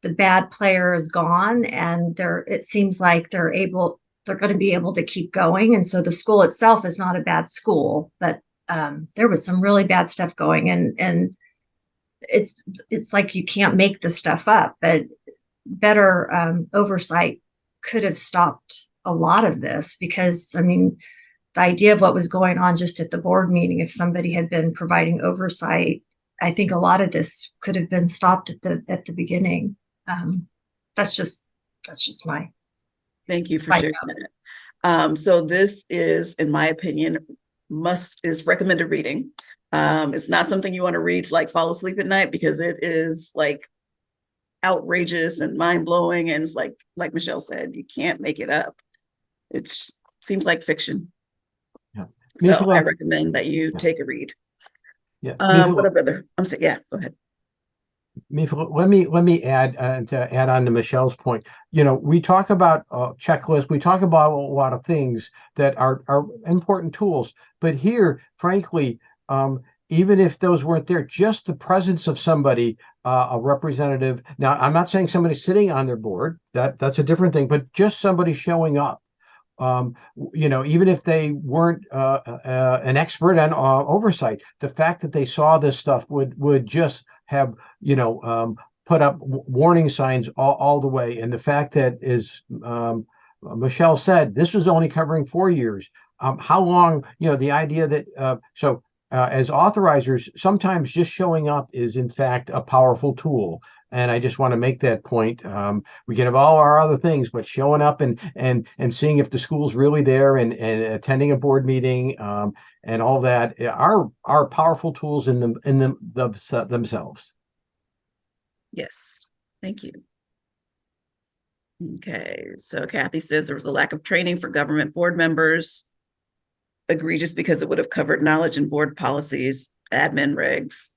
the bad player is gone, and it seems like they're going to be able to keep going. And so the school itself is not a bad school, but there was some really bad stuff going, and it's like you can't make this stuff up, but better oversight could have stopped a lot of this, because I mean, the idea of what was going on just at the board meeting, if somebody had been providing oversight, I think a lot of this could have been stopped at the beginning. That's just my. Thank you for Right. sharing that. So this is, in my opinion, is recommended reading. It's not something you want to read to like fall asleep at night, because it is like outrageous and mind-blowing, and it's like Michelle said, you can't make it up. It seems like fiction. Yeah. So Nicola- I recommend that you Yeah. take a read. Yeah. What other? I'm saying, yeah, go ahead. Let me add to add on to Michelle's point. You know, we talk about checklists, we talk about a lot of things that are important tools, but here, frankly, even if those weren't there, just the presence of somebody, a representative. Now, I'm not saying somebody sitting on their board, that's a different thing, but just somebody showing up. You know, even if they weren't an expert on oversight, the fact that they saw this stuff would just have, you know, put up warning signs all the way. And the fact that, as Michelle said, this was only covering 4 years. How long, you know, the idea that as authorizers, sometimes just showing up is in fact a powerful tool. And I just want to make that point. We can have all our other things, but showing up and seeing if the school's really there, and attending a board meeting, and all that are powerful tools in themselves. Yes, thank you. Okay, so Kathy says there was a lack of training for government board members. Egregious because it would have covered knowledge and board policies, admin regs,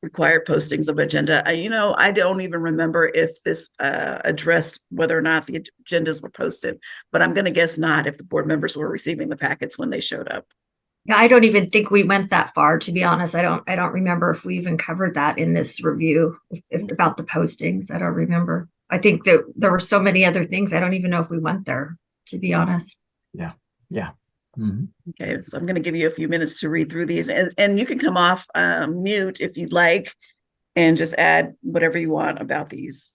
required postings of agenda. I don't even remember if this addressed whether or not the agendas were posted, but I'm going to guess not, if the board members were receiving the packets when they showed up. Yeah, I don't even think we went that far, to be honest. I don't remember if we even covered that in this review, if about the postings. I don't remember. I think that there were so many other things. I don't even know if we went there, to be honest. Yeah. Mm-hmm. Okay, so I'm going to give you a few minutes to read through these, and you can come off mute if you'd like, and just add whatever you want about these.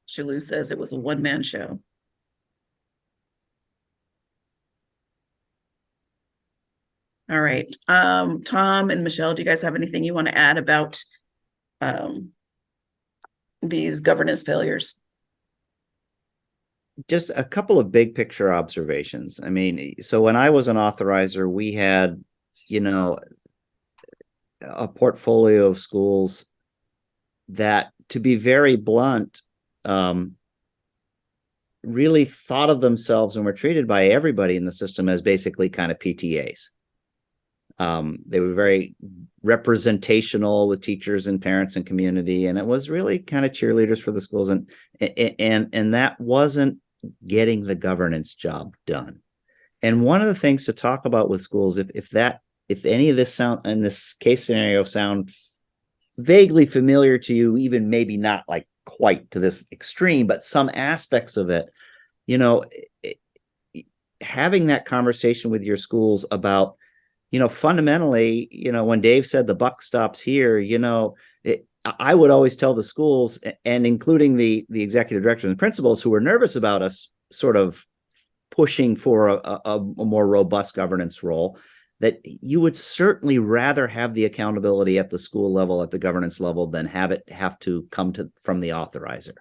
Shalou says it was a one-man show. All right. Tom and Michelle, do you guys have anything you want to add about these governance failures? Just a couple of big picture observations. I mean, so when I was an authorizer, we had, you know, a portfolio of schools that, to be very blunt, really thought of themselves and were treated by everybody in the system as basically kind of PTAs. They were very representational with teachers and parents and community, and it was really kind of cheerleaders for the schools, and that wasn't getting the governance job done. And one of the things to talk about with schools, if any of this sound in this case scenario sound vaguely familiar to you, even maybe not like quite to this extreme, but some aspects of it, you know, having that conversation with your schools about, you know, fundamentally, you know, when Dave said the buck stops here, you know, I would always tell the schools, and including the executive directors and principals who were nervous about us sort of pushing for a more robust governance role, that you would certainly rather have the accountability at the school level, at the governance level, than have to come from the authorizer.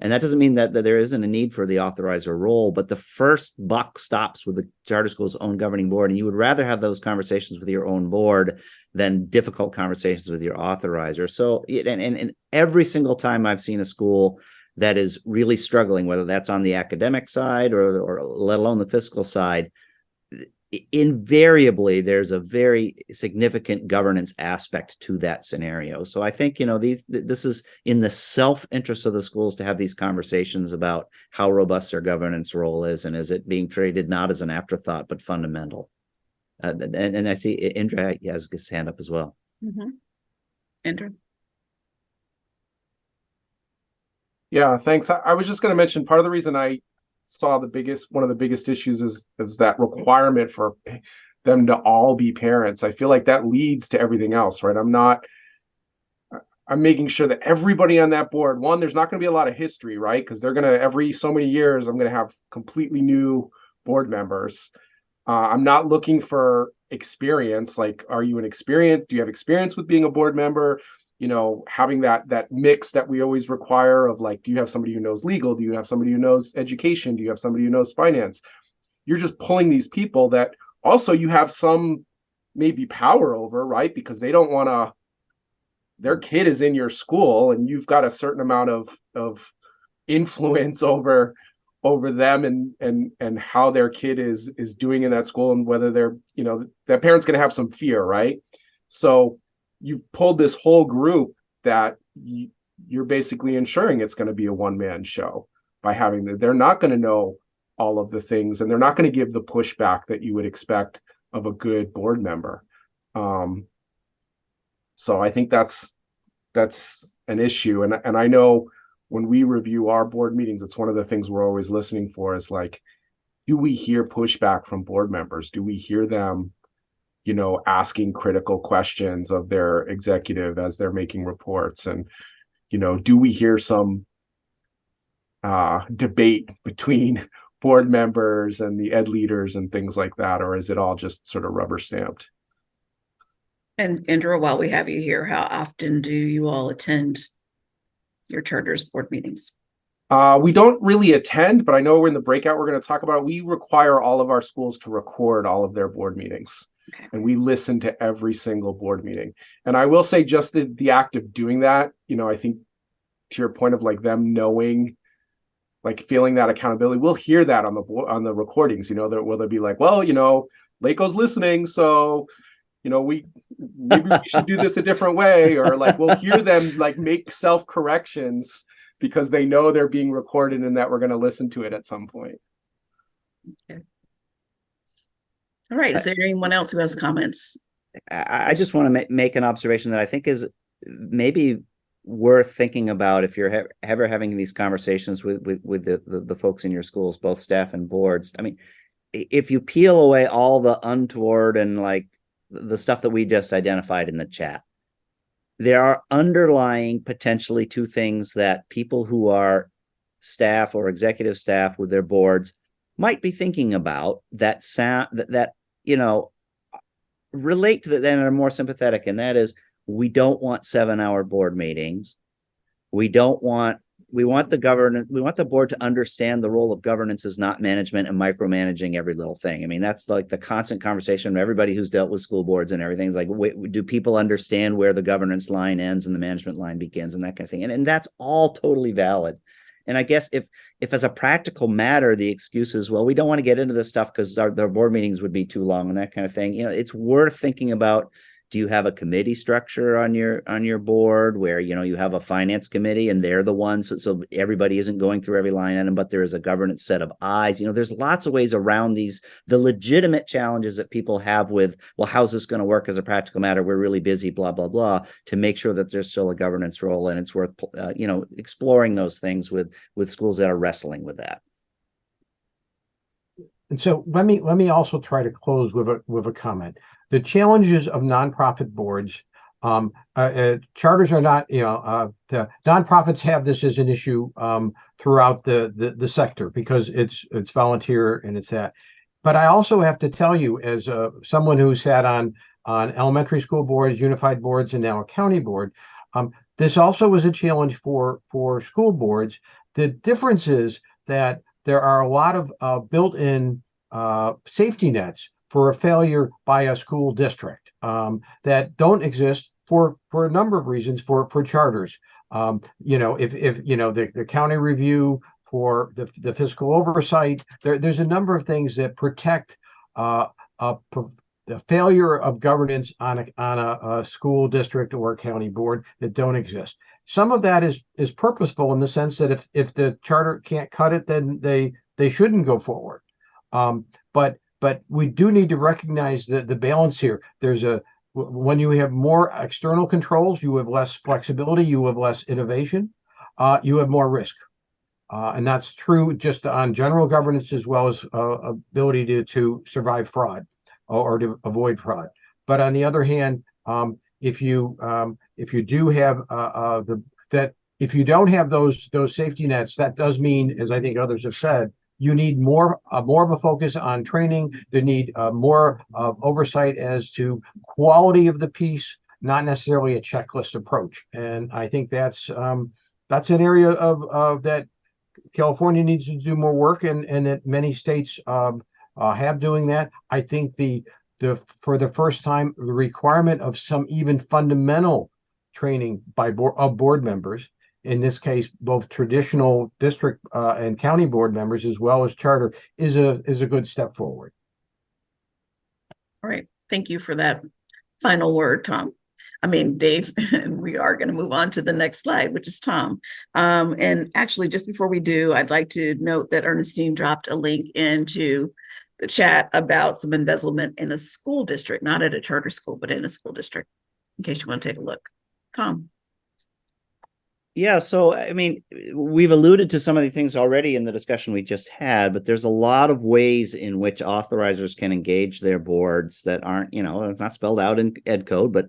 And that doesn't mean that there isn't a need for the authorizer role, but the first buck stops with the charter school's own governing board. And you would rather have those conversations with your own board than difficult conversations with your authorizer. So, and every single time I've seen a school that is really struggling, whether that's on the academic side or let alone the fiscal side, invariably there's a very significant governance aspect to that scenario. So I think, this is in the self-interest of the schools to have these conversations about how robust their governance role is, and is it being treated not as an afterthought but fundamental. And I see Indra has his hand up as well. Indra. Yeah, thanks. I was just going to mention part of the reason I saw one of the biggest issues is that requirement for them to all be parents. I feel like that leads to everything else, right? I'm making sure that everybody on that board, one, there's not going to be a lot of history, right? Because they're going to, every so many years, I'm going to have completely new board members. I'm not looking for experience. Like, are you do you have experience with being a board member? Having that mix that we always require of, like, do you have somebody who knows legal? Do you have somebody who knows education? Do you have somebody who knows finance? You're just pulling these people that also you have some maybe power over, right? Because they don't want to, their kid is in your school and you've got a certain amount of influence over them and how their kid is doing in that school, and whether they're, that parent's going to have some fear, right? So you pulled this whole group that you're basically ensuring it's going to be a one-man show by having they're not going to know all of the things, and they're not going to give the pushback that you would expect of a good board member. So I think that's an issue. And I know when we review our board meetings, it's one of the things we're always listening for is, like, do we hear pushback from board members? Do we hear them asking critical questions of their executive as they're making reports? And, do we hear some debate between board members and the ed leaders and things like that? Or is it all just sort of rubber stamped? And Indra, while we have you here, how often do you all attend your charter's board meetings? We don't really attend, but I know in the breakout we're going to talk about it. We require all of our schools to record all of their board meetings. Okay. And we listen to every single board meeting. And I will say, just the act of doing that, I think to your point of, like, them knowing, like, feeling that accountability, we'll hear that on the recordings, they'll be like, well, LACO's listening, so, maybe we should do this a different way, or, like, we'll hear them, like, make self-corrections because they know they're being recorded and that we're going to listen to it at some point. Okay. All right. Is there anyone else who has comments? I just want to make an observation that I think is maybe worth thinking about if you're ever having these conversations with the folks in your schools, both staff and boards. I mean, if you peel away all the untoward and, like, the stuff that we just identified in the chat, there are underlying potentially two things that people who are staff or executive staff with their boards might be thinking about that relate to that and are more sympathetic. And that is, we don't want 7-hour board meetings. We want the board to understand the role of governance is not management and micromanaging every little thing. I mean, that's like the constant conversation of everybody who's dealt with school boards and everything. Is like, do people understand where the governance line ends and the management line begins and that kind of thing? And that's all totally valid. And I guess if as a practical matter, the excuse is, well, we don't want to get into this stuff because their board meetings would be too long and that kind of thing. It's worth thinking about. Do you have a committee structure on your board where, you have a finance committee and they're the ones, so everybody isn't going through every line item, but there is a governance set of eyes. There's lots of ways around the legitimate challenges that people have with, well, how's this going to work as a practical matter? We're really busy, blah, blah, blah, to make sure that there's still a governance role. And it's worth, exploring those things with schools that are wrestling with that. And so let me also try to close with a comment. The challenges of nonprofit boards, charters are not, the nonprofits have this as an issue throughout the sector because it's volunteer and it's that. but I also have to tell you, as someone who sat on elementary school boards, unified boards, and now a county board, this also was a challenge for school boards. The difference is that there are a lot of built-in safety nets for a failure by a school district that don't exist for a number of reasons for charters. If the county review for the fiscal oversight, there's a number of things that protect the failure of governance on a school district or a county board that don't exist. Some of that is purposeful in the sense that if the charter can't cut it, then they shouldn't go forward. But we do need to recognize the balance here. When you have more external controls, you have less flexibility, you have less innovation, you have more risk. And that's true just on general governance as well as ability to survive fraud or to avoid fraud. But on the other hand, if you do have if you don't have those safety nets, that does mean, as I think others have said, you need more of a focus on training. They need more oversight as to quality of the piece, not necessarily a checklist approach. And I think that's an area of that California needs to do more work, and that many states have doing that. I think for the first time, the requirement of some even fundamental training of board members, in this case, both traditional district and county board members as well as charter, is a good step forward. All right. Thank you for that final word, Tom. Dave, and we are going to move on to the next slide, which is Tom. And actually, just before we do, I'd like to note that Ernestine dropped a link into the chat about some embezzlement in a school district, not at a charter school, but in a school district, in case you want to take a look. Tom. Yeah, so we've alluded to some of the things already in the discussion we just had, but there's a lot of ways in which authorizers can engage their boards that aren't, it's not spelled out in Ed Code, but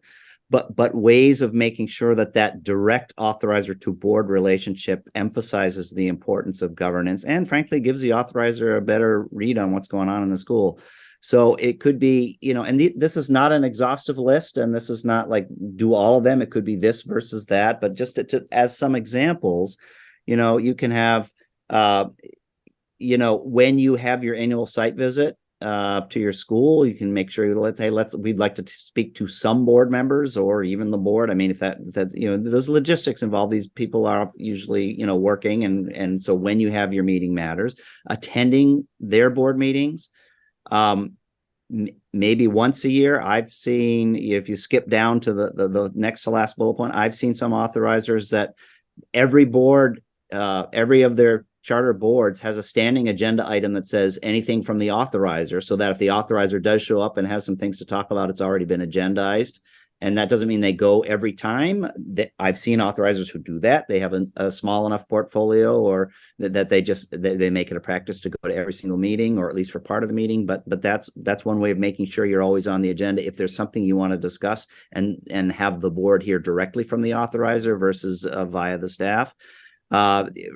ways of making sure that direct authorizer to board relationship emphasizes the importance of governance and frankly gives the authorizer a better read on what's going on in the school. So it could be, and this is not an exhaustive list, and this is not like do all of them. It could be this versus that, but just as some examples, you can have, when you have your annual site visit to your school, you can make sure we'd like to speak to some board members or even the board. If that's those logistics involved, these people are usually working, and so when you have your meeting matters, attending their board meetings. Maybe once a year. I've seen, if you skip down to the next to last bullet point, I've seen some authorizers that every board, every of their charter boards has a standing agenda item that says anything from the authorizer, so that if the authorizer does show up and has some things to talk about, it's already been agendized. And that doesn't mean they go every time. I've seen authorizers who do that. They have a small enough portfolio, or that they make it a practice to go to every single meeting, or at least for part of the meeting. But that's one way of making sure you're always on the agenda. If there's something you want to discuss and have the board hear directly from the authorizer versus via the staff.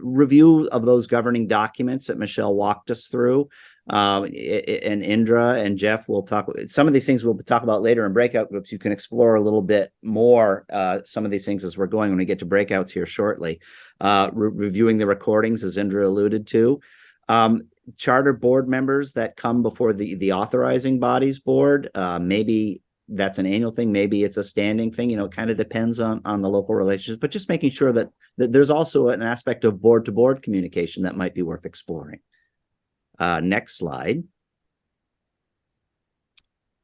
Review of those governing documents that Michelle walked us through. And Indra and Jeff will talk. Some of these things we'll talk about later in breakout groups. You can explore a little bit more some of these things as we're going when we get to breakouts here shortly. Reviewing the recordings, as Indra alluded to. Charter board members that come before the authorizing bodies board. Maybe that's an annual thing. Maybe it's a standing thing. It kind of depends on the local relationships. But just making sure that there's also an aspect of board to board communication that might be worth exploring. Next slide.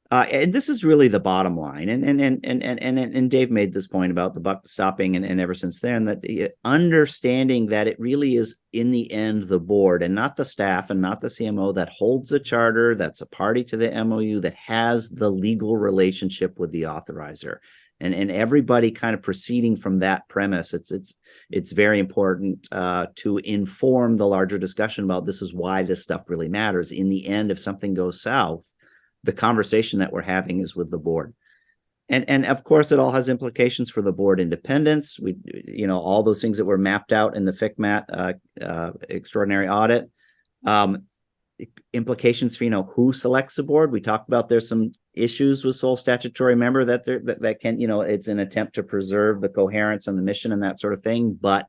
And this is really the bottom line. And Dave made this point about the buck stopping and ever since then, that understanding that it really is in the end the board and not the staff and not the CMO that holds the charter, that's a party to the MOU, that has the legal relationship with the authorizer. And everybody kind of proceeding from that premise, it's very important to inform the larger discussion about this is why this stuff really matters. In the end, if something goes south, the conversation that we're having is with the board. And of course, it all has implications for the board independence. All those things that were mapped out in the FCMAT extraordinary audit. implications for, who selects the board. We talked about there's some issues with sole statutory member that can, it's an attempt to preserve the coherence and the mission and that sort of thing. But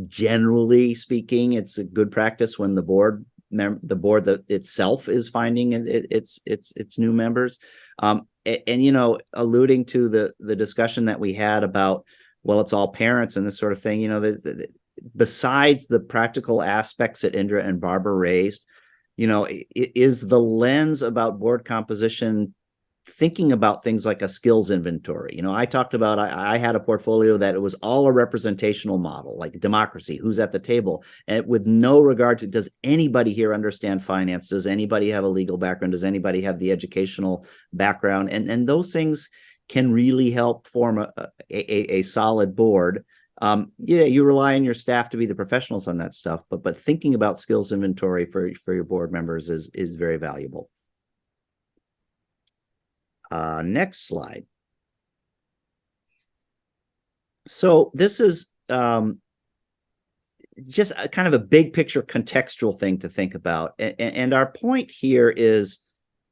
generally speaking, it's a good practice when the board that itself is finding its new members. And alluding to the discussion that we had about, well, it's all parents and this sort of thing, besides the practical aspects that Indra and Barbara raised, is the lens about board composition thinking about things like a skills inventory. I talked about, I had a portfolio that it was all a representational model, like democracy, who's at the table, and with no regard to, does anybody here understand finance? Does anybody have a legal background? Does anybody have the educational background? And those things can really help form a solid board. You rely on your staff to be the professionals on that stuff, but thinking about skills inventory for your board members is very valuable. Next slide. So this is just a kind of a big picture contextual thing to think about. And our point here is,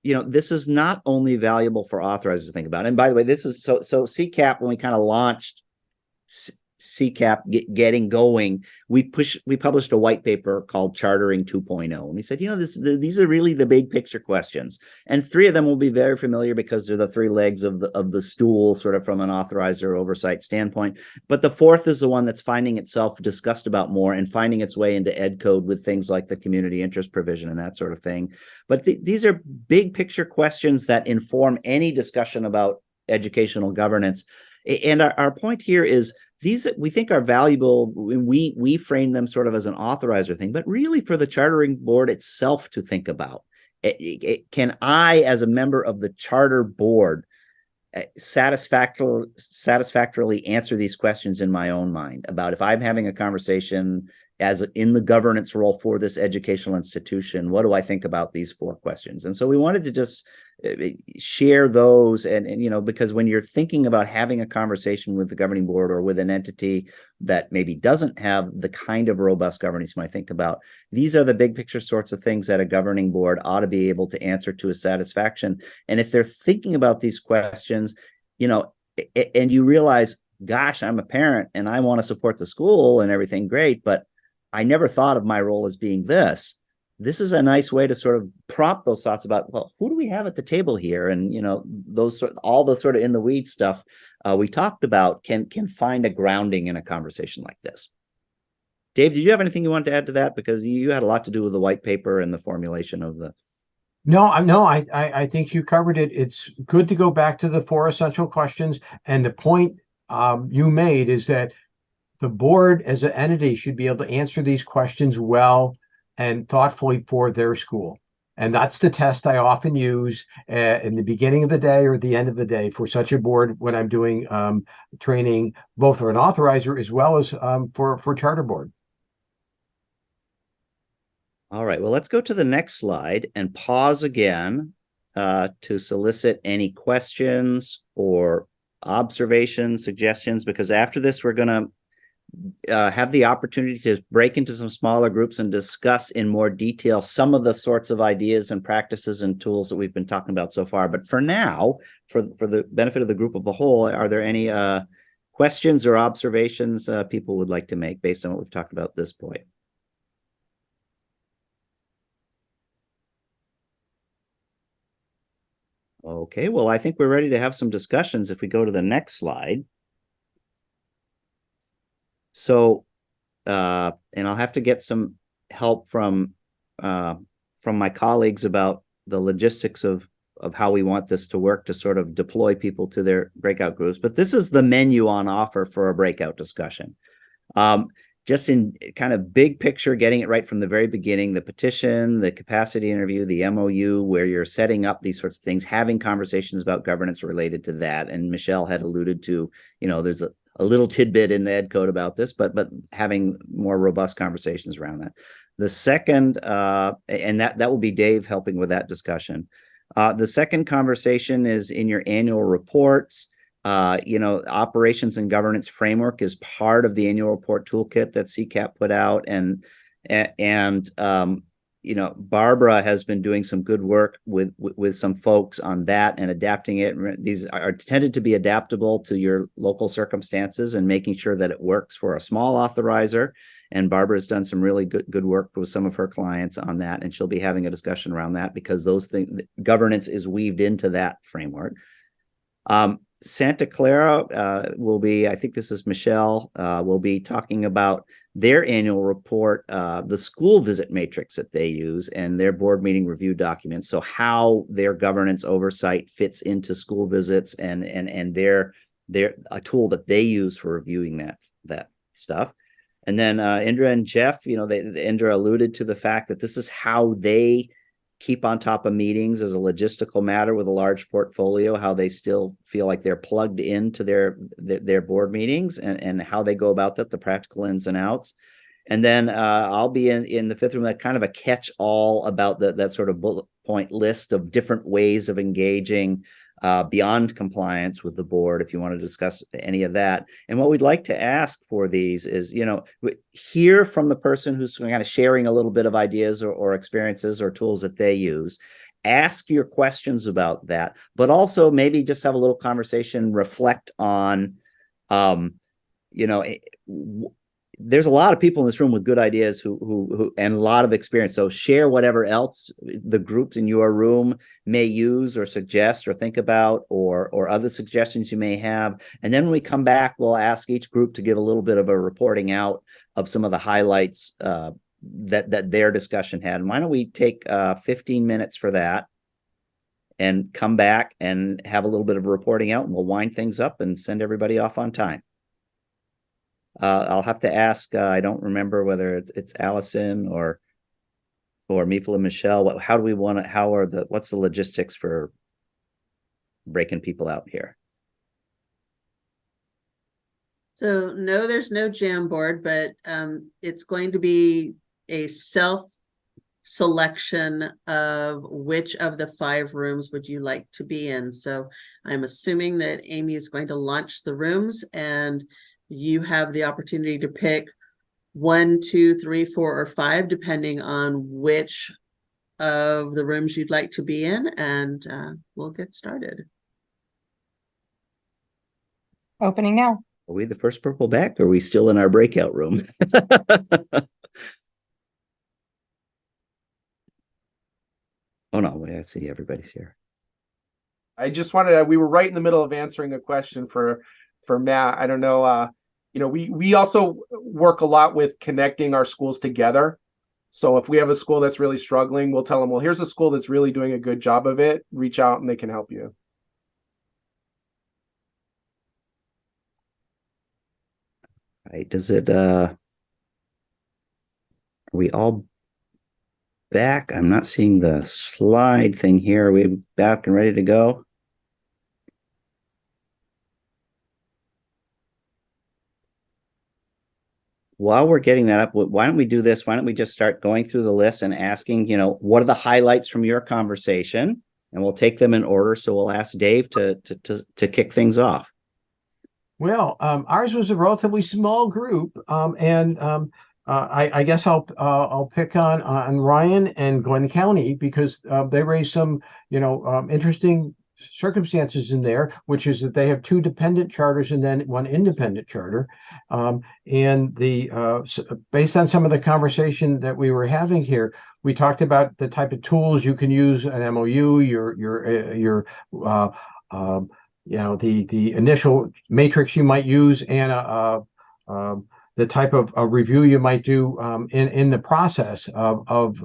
this is not only valuable for authorizers to think about. And by the way, this is so CCAP, when we kind of launched CCAP getting going, we published a white paper called Chartering 2.0, and we said, these are really the big picture questions, and 3 of them will be very familiar because they're the 3 legs of the stool, sort of from an authorizer oversight standpoint. But the 4th is the one that's finding itself discussed about more and finding its way into ed code with things like the community interest provision and that sort of thing. But these are big picture questions that inform any discussion about educational governance. And our point here is, these we think are valuable. We frame them sort of as an authorizer thing, but really for the chartering board itself to think about. Can I, as a member of the charter board, satisfactorily answer these questions in my own mind about, if I'm having a conversation in the governance role for this educational institution, what do I think about these 4 questions? And so we wanted to just share those, and because when you're thinking about having a conversation with the governing board or with an entity that maybe doesn't have the kind of robust governance you might think about, these are the big picture sorts of things that a governing board ought to be able to answer to a satisfaction. And if they're thinking about these questions, and you realize, gosh, I'm a parent and I want to support the school and everything, great, but I never thought of my role as being this. This is a nice way to sort of prompt those thoughts about, well, who do we have at the table here? And, all the sort of in the weeds stuff we talked about can find a grounding in a conversation like this. Dave, did you have anything you wanted to add to that? Because you had a lot to do with the white paper and the formulation of the. No, I think you covered it. It's good to go back to the 4 essential questions. And the point you made is that the board as an entity should be able to answer these questions well and thoughtfully for their school. And that's the test I often use in the beginning of the day or the end of the day for such a board when I'm doing training, both for an authorizer as well as for charter board. All right, well, let's go to the next slide and pause again to solicit any questions or observations, suggestions, because after this, we're going to have the opportunity to break into some smaller groups and discuss in more detail some of the sorts of ideas and practices and tools that we've been talking about so far. But for now, for the benefit of the group of a whole, are there any questions or observations people would like to make based on what we've talked about at this point? Okay, well, I think we're ready to have some discussions if we go to the next slide. So, and I'll have to get some help from my colleagues about the logistics of how we want this to work to sort of deploy people to their breakout groups. But this is the menu on offer for a breakout discussion. Just in kind of big picture, getting it right from the very beginning, the petition, the capacity interview, the MOU, where you're setting up these sorts of things, having conversations about governance related to that. And Michelle had alluded to, there's a little tidbit in the ed code about this, but having more robust conversations around that. The second, and that will be Dave helping with that discussion. The second conversation is in your annual reports. Operations and governance framework is part of the annual report toolkit that CCAP put out, and Barbara has been doing some good work with some folks on that and adapting it. These are tended to be adaptable to your local circumstances and making sure that it works for a small authorizer. And Barbara's done some really good work with some of her clients on that, and she'll be having a discussion around that because those things, governance is weaved into that framework. Santa Clara will be, I think this is Michelle, will be talking about their annual report, the school visit matrix that they use and their board meeting review documents. So how their governance oversight fits into school visits and their a tool that they use for reviewing that stuff. And then Indra and Jeff, Indra alluded to the fact that this is how they keep on top of meetings as a logistical matter with a large portfolio, how they still feel like they're plugged into their board meetings and how they go about that, the practical ins and outs. And then I'll be in the fifth room, that kind of a catch-all about that sort of bullet point list of different ways of engaging beyond compliance with the board, if you want to discuss any of that. And what we'd like to ask for these is, hear from the person who's kind of sharing a little bit of ideas or experiences or tools that they use. Ask your questions about that, but also maybe just have a little conversation, reflect on, there's a lot of people in this room with good ideas who and a lot of experience. So share whatever else the groups in your room may use or suggest or think about, or other suggestions you may have. And then when we come back, we'll ask each group to give a little bit of a reporting out of some of the highlights that their discussion had. And why don't we take 15 minutes for that and come back and have a little bit of a reporting out, and we'll wind things up and send everybody off on time. I'll have to ask, I don't remember whether it's Allison or Mifla and Michelle. What's the logistics for breaking people out here? So no, there's no Jamboard, but it's going to be a self-selection of which of the 5 rooms would you like to be in. So I'm assuming that Amy is going to launch the rooms, and you have the opportunity to pick 1, 2, 3, 4, or 5, depending on which of the rooms you'd like to be in, and we'll get started. Opening now. Are we the first purple back, or are we still in our breakout room? Oh no, I see everybody's here. I just wanted we were right in the middle of answering a question for Matt. I don't know, we also work a lot with connecting our schools together. So if we have a school that's really struggling, we'll tell them, well, here's a school that's really doing a good job of it. Reach out and they can help you. Right. Are we all back? I'm not seeing the slide thing here. Are we back and ready to go? While we're getting that up, why don't we do this? Why don't we just start going through the list and asking, what are the highlights from your conversation? And we'll take them in order. So we'll ask Dave to kick things off. Well, ours was a relatively small group, I guess I'll pick on Ryan and Glenn County because they raised some interesting circumstances in there, which is that they have 2 dependent charters and then 1 independent charter. And based on some of the conversation that we were having here, we talked about the type of tools you can use, an MOU, the initial matrix you might use, and the type of review you might do in the process of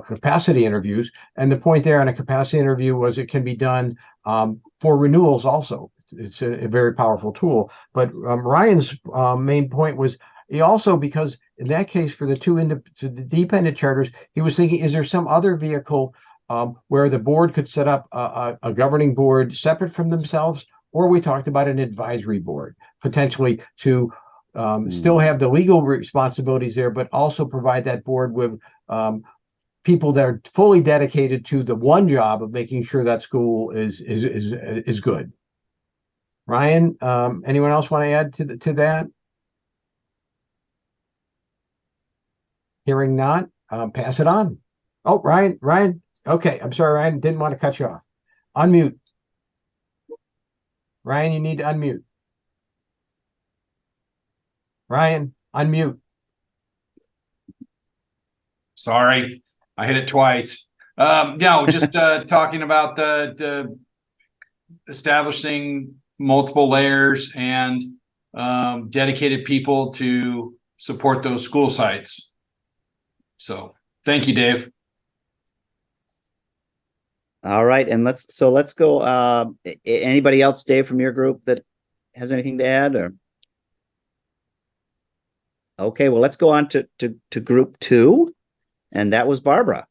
capacity interviews. And the point there on a capacity interview was it can be done for renewals also. It's a very powerful tool. But Ryan's main point was he also, because in that case for the 2 dependent charters, he was thinking, is there some other vehicle where the board could set up a governing board separate from themselves, or we talked about an advisory board potentially to still have the legal responsibilities there, but also provide that board with people that are fully dedicated to the one job of making sure that school is good. Ryan, anyone else want to add to that? Hearing not, pass it on. Oh, Ryan. Okay, I'm sorry, Ryan. Didn't want to cut you off. Unmute. Ryan, you need to unmute. Ryan, unmute. Sorry, I hit it twice. No, just talking about the establishing multiple layers and dedicated people to support those school sites. So thank you, Dave. All right, and let's go. Anybody else, Dave, from your group that has anything to add, or? Okay, well, let's go on to group 2, and that was Barbara.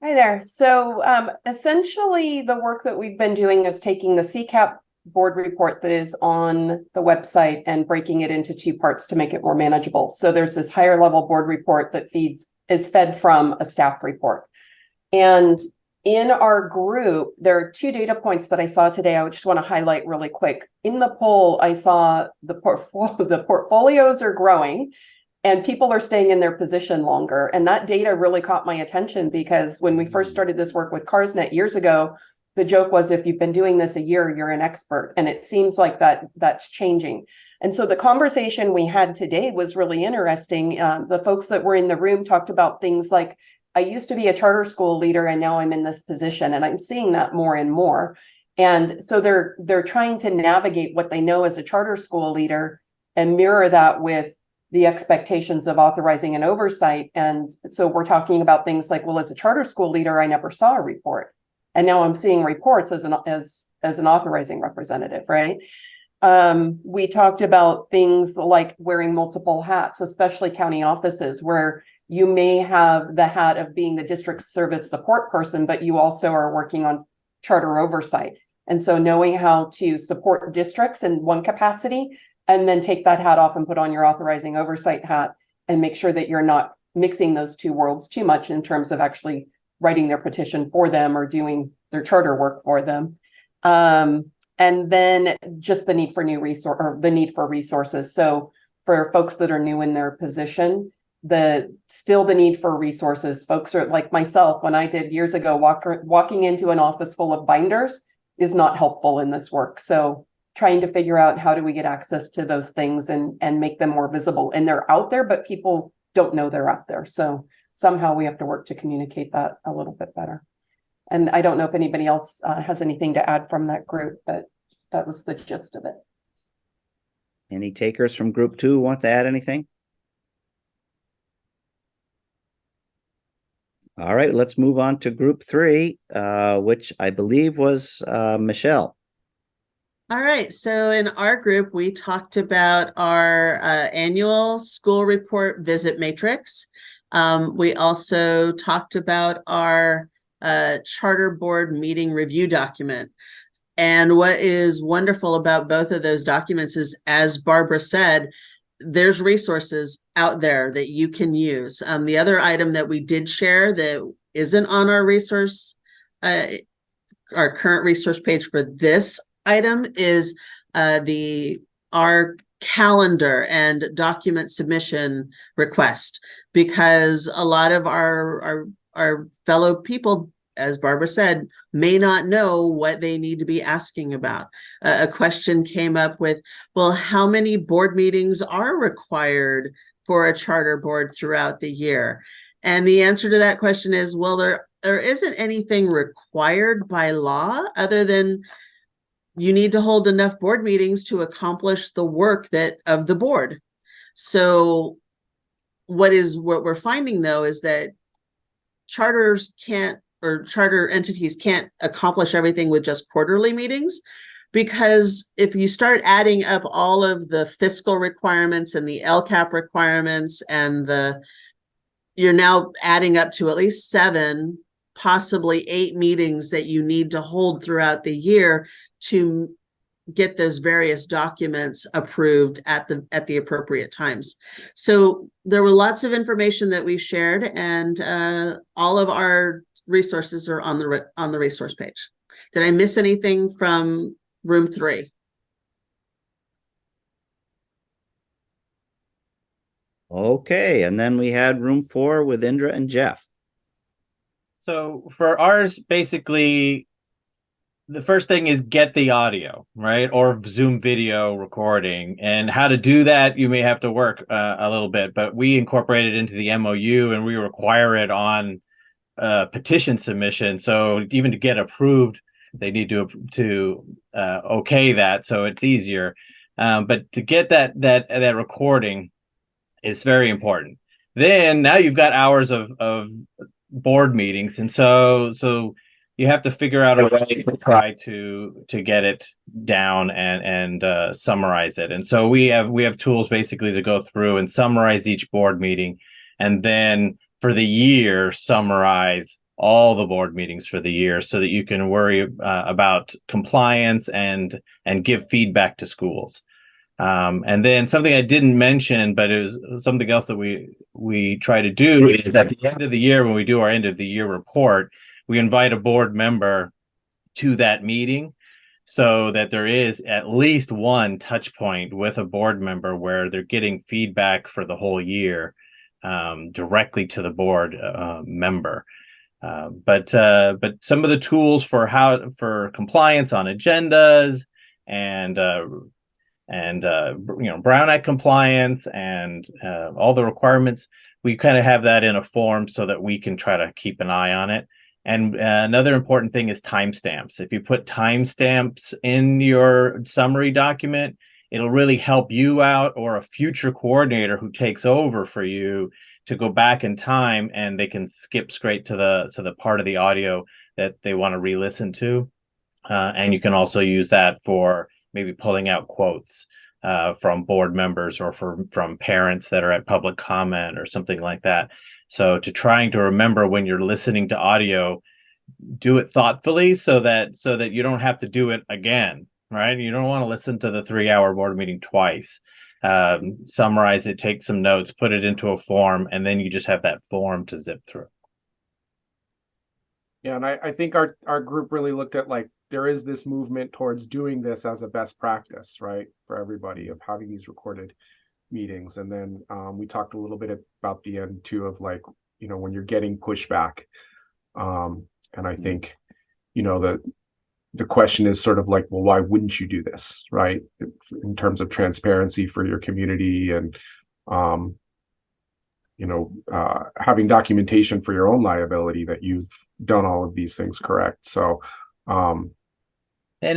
Hi there. So essentially the work that we've been doing is taking the CCAP board report that is on the website and breaking it into 2 parts to make it more manageable. So there's this higher level board report that is fed from a staff report. And in our group, there are 2 data points that I saw today. I just want to highlight really quick. In the poll, I saw the portfolios are growing and people are staying in their position longer. And that data really caught my attention because when we first started this work with CarsNet years ago, the joke was if you've been doing this a year, you're an expert. And it seems like that's changing. And so the conversation we had today was really interesting. The folks that were in the room talked about things like, I used to be a charter school leader and now I'm in this position, and I'm seeing that more and more. And so they're trying to navigate what they know as a charter school leader and mirror that with the expectations of authorizing and oversight. And so we're talking about things like, well, as a charter school leader, I never saw a report. And now I'm seeing reports as an authorizing representative, right? We talked about things like wearing multiple hats, especially county offices, where you may have the hat of being the district service support person, but you also are working on charter oversight. And so knowing how to support districts in one capacity, and then take that hat off and put on your authorizing oversight hat and make sure that you're not mixing those 2 worlds too much in terms of actually writing their petition for them or doing their charter work for them. And then just the need for resources. So for folks that are new in their position, the need for resources. Folks are like myself, when I did years ago, walking into an office full of binders is not helpful in this work. So trying to figure out how do we get access to those things and make them more visible. And they're out there, but people don't know they're out there. So somehow we have to work to communicate that a little bit better. And I don't know if anybody else has anything to add from that group, but that was the gist of it. Any takers from group 2 want to add anything? All right, let's move on to group 3, which I believe was Michelle. All right, so in our group, we talked about our annual school report visit matrix. We also talked about our charter board meeting review document. And what is wonderful about both of those documents is, as Barbara said, there's resources out there that you can use. The other item that we did share that isn't on our our current resource page for this item is our calendar and document submission request, because a lot of our fellow people, as Barbara said, may not know what they need to be asking about. A question came up with, well, how many board meetings are required for a charter board throughout the year? And the answer to that question is, well, there isn't anything required by law other than you need to hold enough board meetings to accomplish the work of the board. So what we're finding, though, is that charter entities can't accomplish everything with just quarterly meetings, because if you start adding up all of the fiscal requirements and the LCAP requirements and you're now adding up to at least 7, possibly 8 meetings that you need to hold throughout the year to get those various documents approved at the appropriate times. So there were lots of information that we shared, and all of our resources are on the resource page. Did I miss anything from room 3? Okay, and then we had room 4 with Indra and Jeff. So for ours, basically, the first thing is get the audio, right? Or Zoom video recording. And how to do that, you may have to work a little bit, but we incorporate it into the MOU and we require it on petition submission. So even to get approved, they need to okay that, so it's easier. But to get that recording is very important. Then now you've got hours of board meetings, and so you have to figure out a way to try to get it down and summarize it. And so we have tools basically to go through and summarize each board meeting, and then for the year summarize all the board meetings for the year, so that you can worry about compliance and give feedback to schools. And then something I didn't mention, but it was something else that we try to do, is at the end of the year, when we do our end of the year report, we invite a board member to that meeting, so that there is at least one touch point with a board member where they're getting feedback for the whole year directly to the board member. But some of the tools for compliance on agendas and Brown Act compliance and all the requirements, we kind of have that in a form so that we can try to keep an eye on it. And another important thing is timestamps. If you put timestamps in your summary document, it'll really help you out, or a future coordinator who takes over for you, to go back in time, and they can skip straight to the part of the audio that they want to re-listen to. And you can also use that for maybe pulling out quotes from board members, or from parents that are at public comment or something like that. So trying to remember, when you're listening to audio, do it thoughtfully so that you don't have to do it again, right? You don't want to listen to the 3-hour board meeting twice. Summarize it, take some notes, put it into a form, and then you just have that form to zip through. Yeah, and I think our group really looked at, like, there is this movement towards doing this as a best practice, right, for everybody, of having these recorded meetings. And then we talked a little bit about the end too, of, like, when you're getting pushback. And I think, the question is sort of like, well, why wouldn't you do this, right? In terms of transparency for your community, and having documentation for your own liability that you've done all of these things correct. So and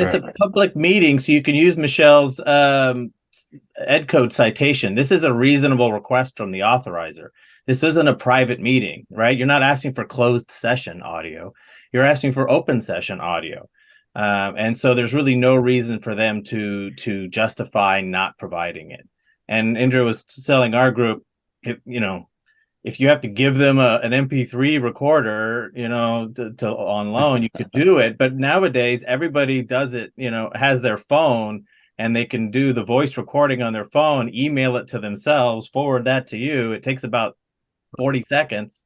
it's a public meeting, so you can use Michelle's Ed Code citation. This is a reasonable request from the authorizer. This isn't a private meeting, right? You're not asking for closed session audio. You're asking for open session audio. And so there's really no reason for them to justify not providing it. And Indra was telling our group, if you have to give them an MP3 recorder, to on loan, you could do it. But nowadays, everybody does it, has their phone, and they can do the voice recording on their phone, email it to themselves, forward that to you. It takes about 40 seconds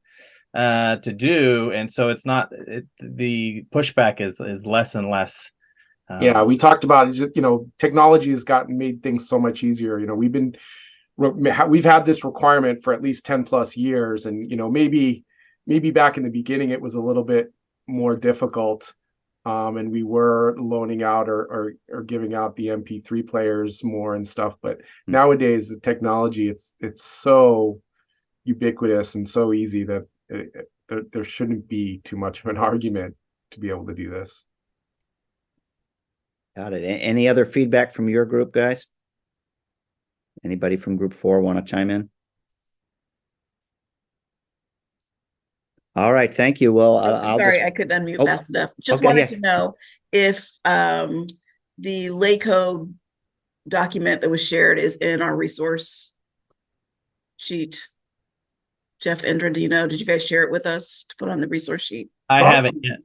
to do. And so the pushback is less and less. Yeah, we talked about it. Technology has made things so much easier. We've had this requirement for at least 10 plus years. And, maybe back in the beginning, it was a little bit more difficult. And we were loaning out or giving out the MP3 players more and stuff. But nowadays, the technology, it's so ubiquitous and so easy that there shouldn't be too much of an argument to be able to do this. Got it. Any other feedback from your group, guys? Anybody from group 4 want to chime in? All right, thank you. Well, I couldn't unmute fast enough. Just wanted to know if the lay code document that was shared is in our resource sheet. Jeff, Indra, do you know? Did you guys share it with us to put on the resource sheet? I haven't yet.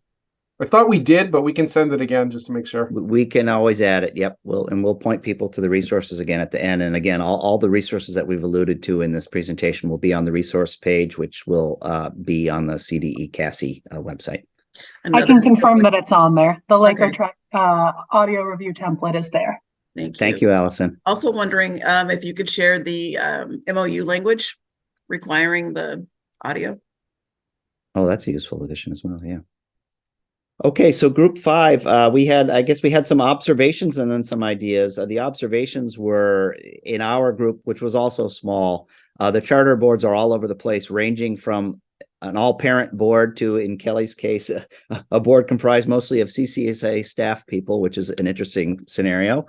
I thought we did, but we can send it again just to make sure. We can always add it. Yep. We'll point people to the resources again at the end. And again, all the resources that we've alluded to in this presentation will be on the resource page, which will be on the CDE CASI website. I can confirm that it's on there. The Laker track audio review template is there. Thank you. Thank you, Allison. Also wondering if you could share the MOU language requiring the audio. Oh, that's a useful addition as well. Yeah. Okay, so group 5, I guess we had some observations and then some ideas. The observations were in our group, which was also small. The charter boards are all over the place, ranging from an all-parent board to, in Kelly's case, a board comprised mostly of CCSA staff people, which is an interesting scenario.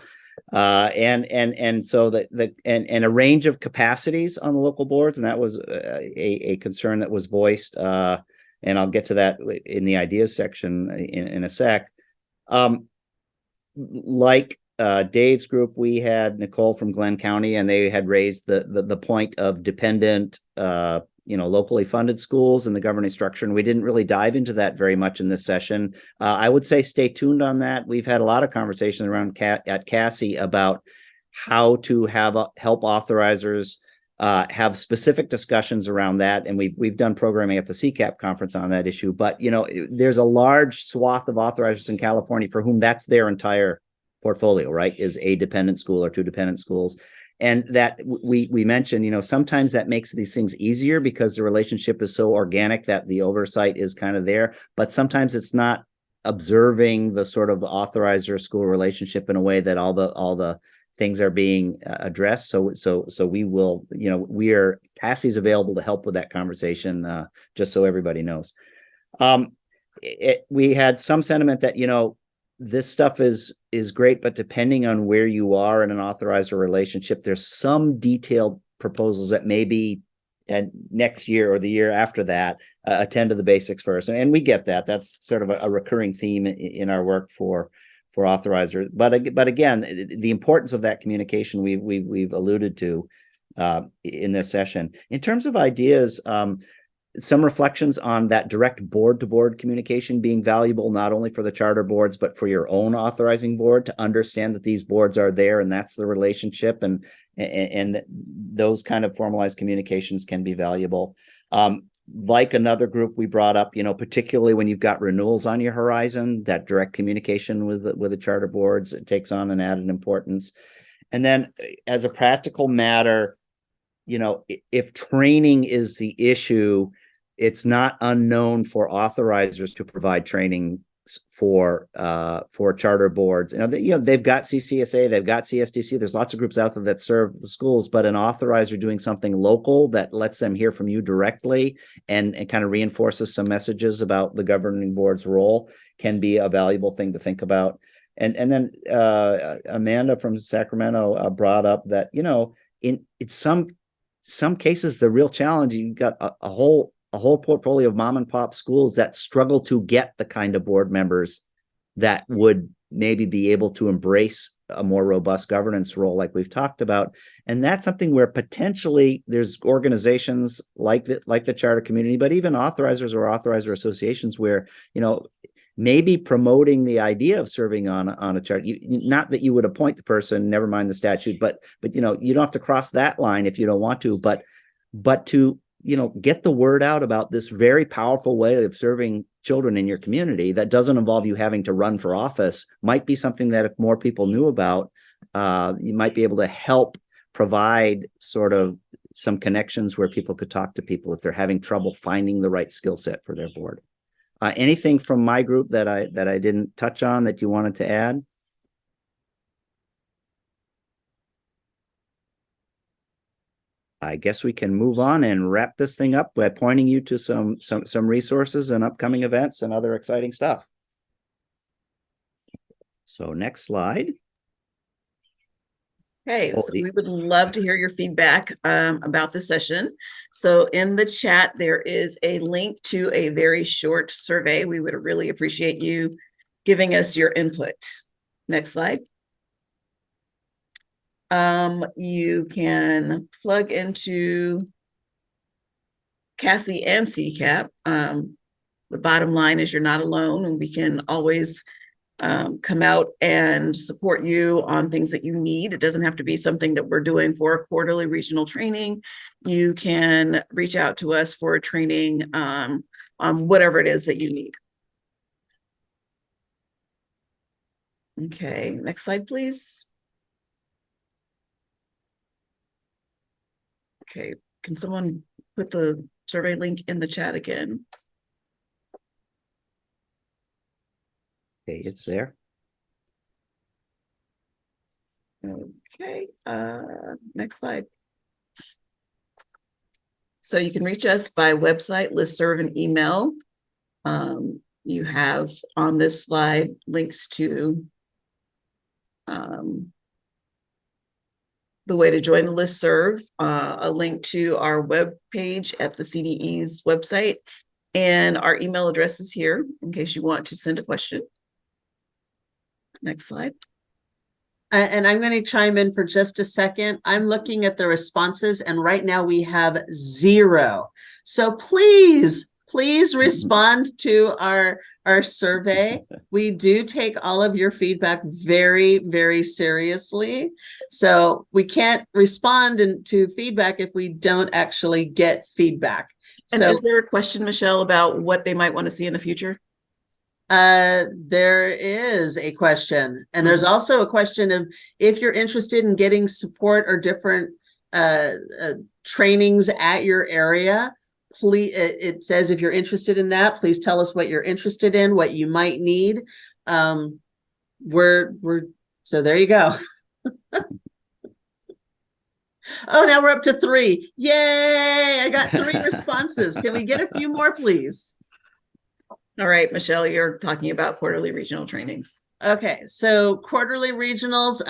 And so and a range of capacities on the local boards, and that was a concern that was voiced. And I'll get to that in the ideas section in a sec. Like Dave's group, we had Nicole from Glenn County, and they had raised the point of dependent, locally funded schools and the governing structure. And we didn't really dive into that very much in this session. I would say stay tuned on that. We've had a lot of conversations around at CASI about how to help authorizers have specific discussions around that, and we've done programming at the CCAP conference on that issue. But there's a large swath of authorizers in California for whom that's their entire portfolio, right? Is a dependent school or 2 dependent schools, and that we mentioned, sometimes that makes these things easier because the relationship is so organic that the oversight is kind of there. But sometimes it's not observing the sort of authorizer school relationship in a way that all the things are being addressed. So we will, CASI's available to help with that conversation, just so everybody knows. We had some sentiment that, this stuff is great, but depending on where you are in an authorizer relationship, there's some detailed proposals that maybe next year or the year after that attend to the basics first. And we get that. That's sort of a recurring theme in our work for authorizer, but again, the importance of that communication we've alluded to in this session. In terms of ideas, some reflections on that direct board-to-board communication being valuable not only for the charter boards but for your own authorizing board to understand that these boards are there and that's the relationship, and those kind of formalized communications can be valuable. Like another group we brought up, particularly when you've got renewals on your horizon, that direct communication with the charter boards, it takes on an added importance. And then as a practical matter, if training is the issue, it's not unknown for authorizers to provide training for charter boards. They've got CCSA, they've got CSDC. There's lots of groups out there that serve the schools, but an authorizer doing something local that lets them hear from you directly and kind of reinforces some messages about the governing board's role can be a valuable thing to think about. And then Amanda from Sacramento brought up that in some cases the real challenge, you've got a whole portfolio of mom and pop schools that struggle to get the kind of board members that would maybe be able to embrace a more robust governance role like we've talked about. And that's something where potentially there's organizations like the charter community, but even authorizers or authorizer associations where, maybe promoting the idea of serving on a charter, not that you would appoint the person, never mind the statute, but you don't have to cross that line if you don't want to, but to get the word out about this very powerful way of serving children in your community that doesn't involve you having to run for office might be something that if more people knew about, you might be able to help provide sort of some connections where people could talk to people if they're having trouble finding the right skill set for their board. Anything from my group that I didn't touch on that you wanted to add? I guess we can move on and wrap this thing up by pointing you to some resources and upcoming events and other exciting stuff. So next slide. Okay, so we would love to hear your feedback about the session. So in the chat, there is a link to a very short survey. We would really appreciate you giving us your input. Next slide. You can plug into CASI and CCAP. The bottom line is you're not alone, and we can always come out and support you on things that you need. It doesn't have to be something that we're doing for a quarterly regional training. You can reach out to us for a training on whatever it is that you need. Okay, next slide, please. Okay, can someone put the survey link in the chat again? Okay, it's there. Okay, next slide. So you can reach us by website, listserv, and email. You have on this slide links to the way to join the listserv, a link to our web page at the CDE's website, and our email address is here in case you want to send a question. Next slide. And I'm going to chime in for just a second. I'm looking at the responses, and right now we have 0. So please respond to our survey. We do take all of your feedback very, very seriously. So we can't respond to feedback if we don't actually get feedback. And So is there a question, Michelle, about what they might want to see in the future? there is a question, and there's also a question of if you're interested in getting support or different trainings at your area. Please, it says if you're interested in that, please tell us what you're interested in, what you might need. We're so there you go. Oh, now we're up to 3. Yay! I got 3 responses. Can we get a few more, please? All right, Michelle, you're talking about quarterly regional trainings. Okay, so quarterly regionals,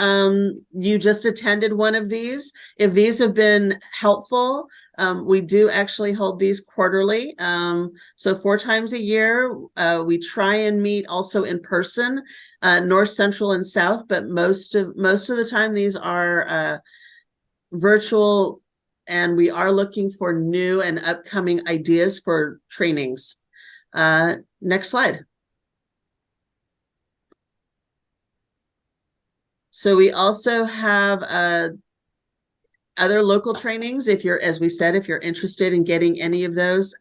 you just attended one of these. If these have been helpful, we do actually hold these quarterly. So 4 times a year, we try and meet also in person, North, Central, and South, but most of the time these are virtual, and we are looking for new and upcoming ideas for trainings. Next slide. So we also have other local trainings. If you're, as we said, if you're interested in getting any of those,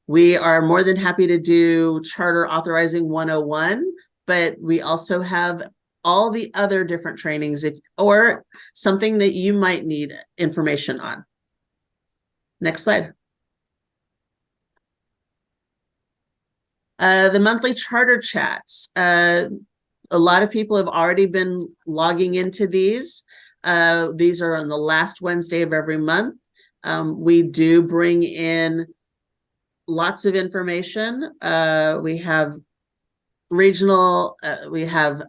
we are more than happy to do Charter Authorizing 101, but we also have all the other different trainings or something that you might need information on. Next slide. The monthly charter chats. A lot of people have already been logging into these. These are on the last Wednesday of every month. We do bring in lots of information. We have regional, we have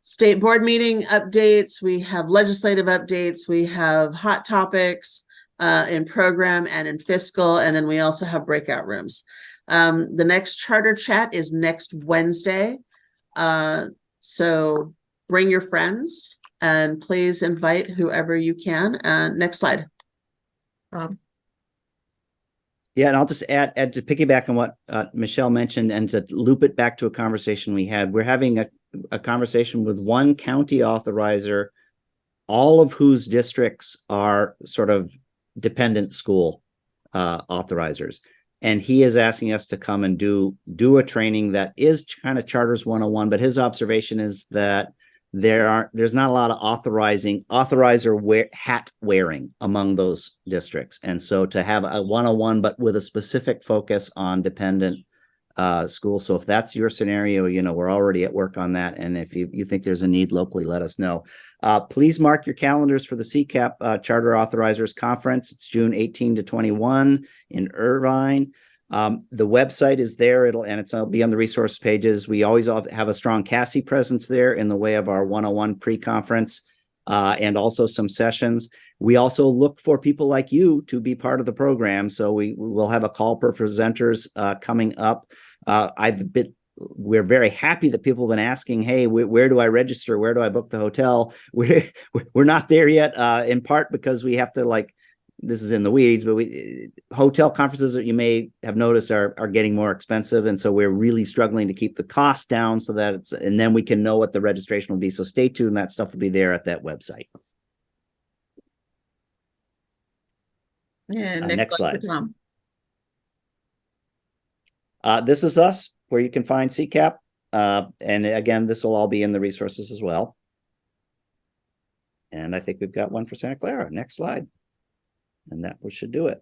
state board meeting updates, we have legislative updates, we have hot topics in program and in fiscal, and then we also have breakout rooms. The next charter chat is next Wednesday. So bring your friends and please invite whoever you can. Next slide. Yeah, and I'll just add to piggyback on what Michelle mentioned and to loop it back to a conversation we had. We're having a conversation with one county authorizer, all of whose districts are sort of dependent school authorizers. And he is asking us to come and do a training that is kind of Charters 101, but his observation is that there's not a lot of authorizer hat wearing among those districts. And so to have a 101, but with a specific focus on dependent schools. So if that's your scenario, we're already at work on that. And if you think there's a need locally, let us know. Please mark your calendars for the CCAP Charter Authorizers Conference. It's June 18 to 21 in Irvine. The website is there. It'll be on the resource pages. We always have a strong CASI presence there in the way of our 101 pre-conference and also some sessions. We also look for people like you to be part of the program. So we will have a call for presenters coming up. We're very happy that people have been asking, hey, where do I register? Where do I book the hotel? We're not there yet, in part because we have to this is in the weeds, but hotel conferences that you may have noticed are getting more expensive. And so we're really struggling to keep the cost down so that and then we can know what the registration will be. So stay tuned. That stuff will be there at that website. Yeah, next slide. For Tom. This is us, where you can find CCAP. And again, this will all be in the resources as well. And I think we've got one for Santa Clara. Next slide. And that should do it.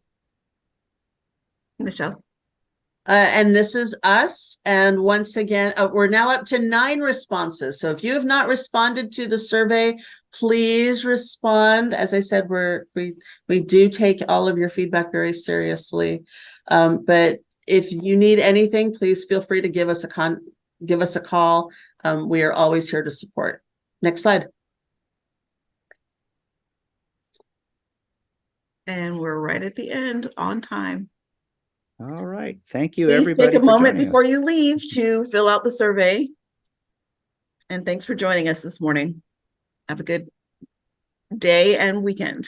Michelle. And this is us. And once again, we're now up to 9 responses. So if you have not responded to the survey, please respond. As I said, we do take all of your feedback very seriously. But if you need anything, please feel free to give us a call. We are always here to support. Next slide. And we're right at the end, on time. All right. Thank you, Please everybody, take a for moment joining before us. you leave to fill out the survey. And thanks for joining us this morning. Have a good day and weekend.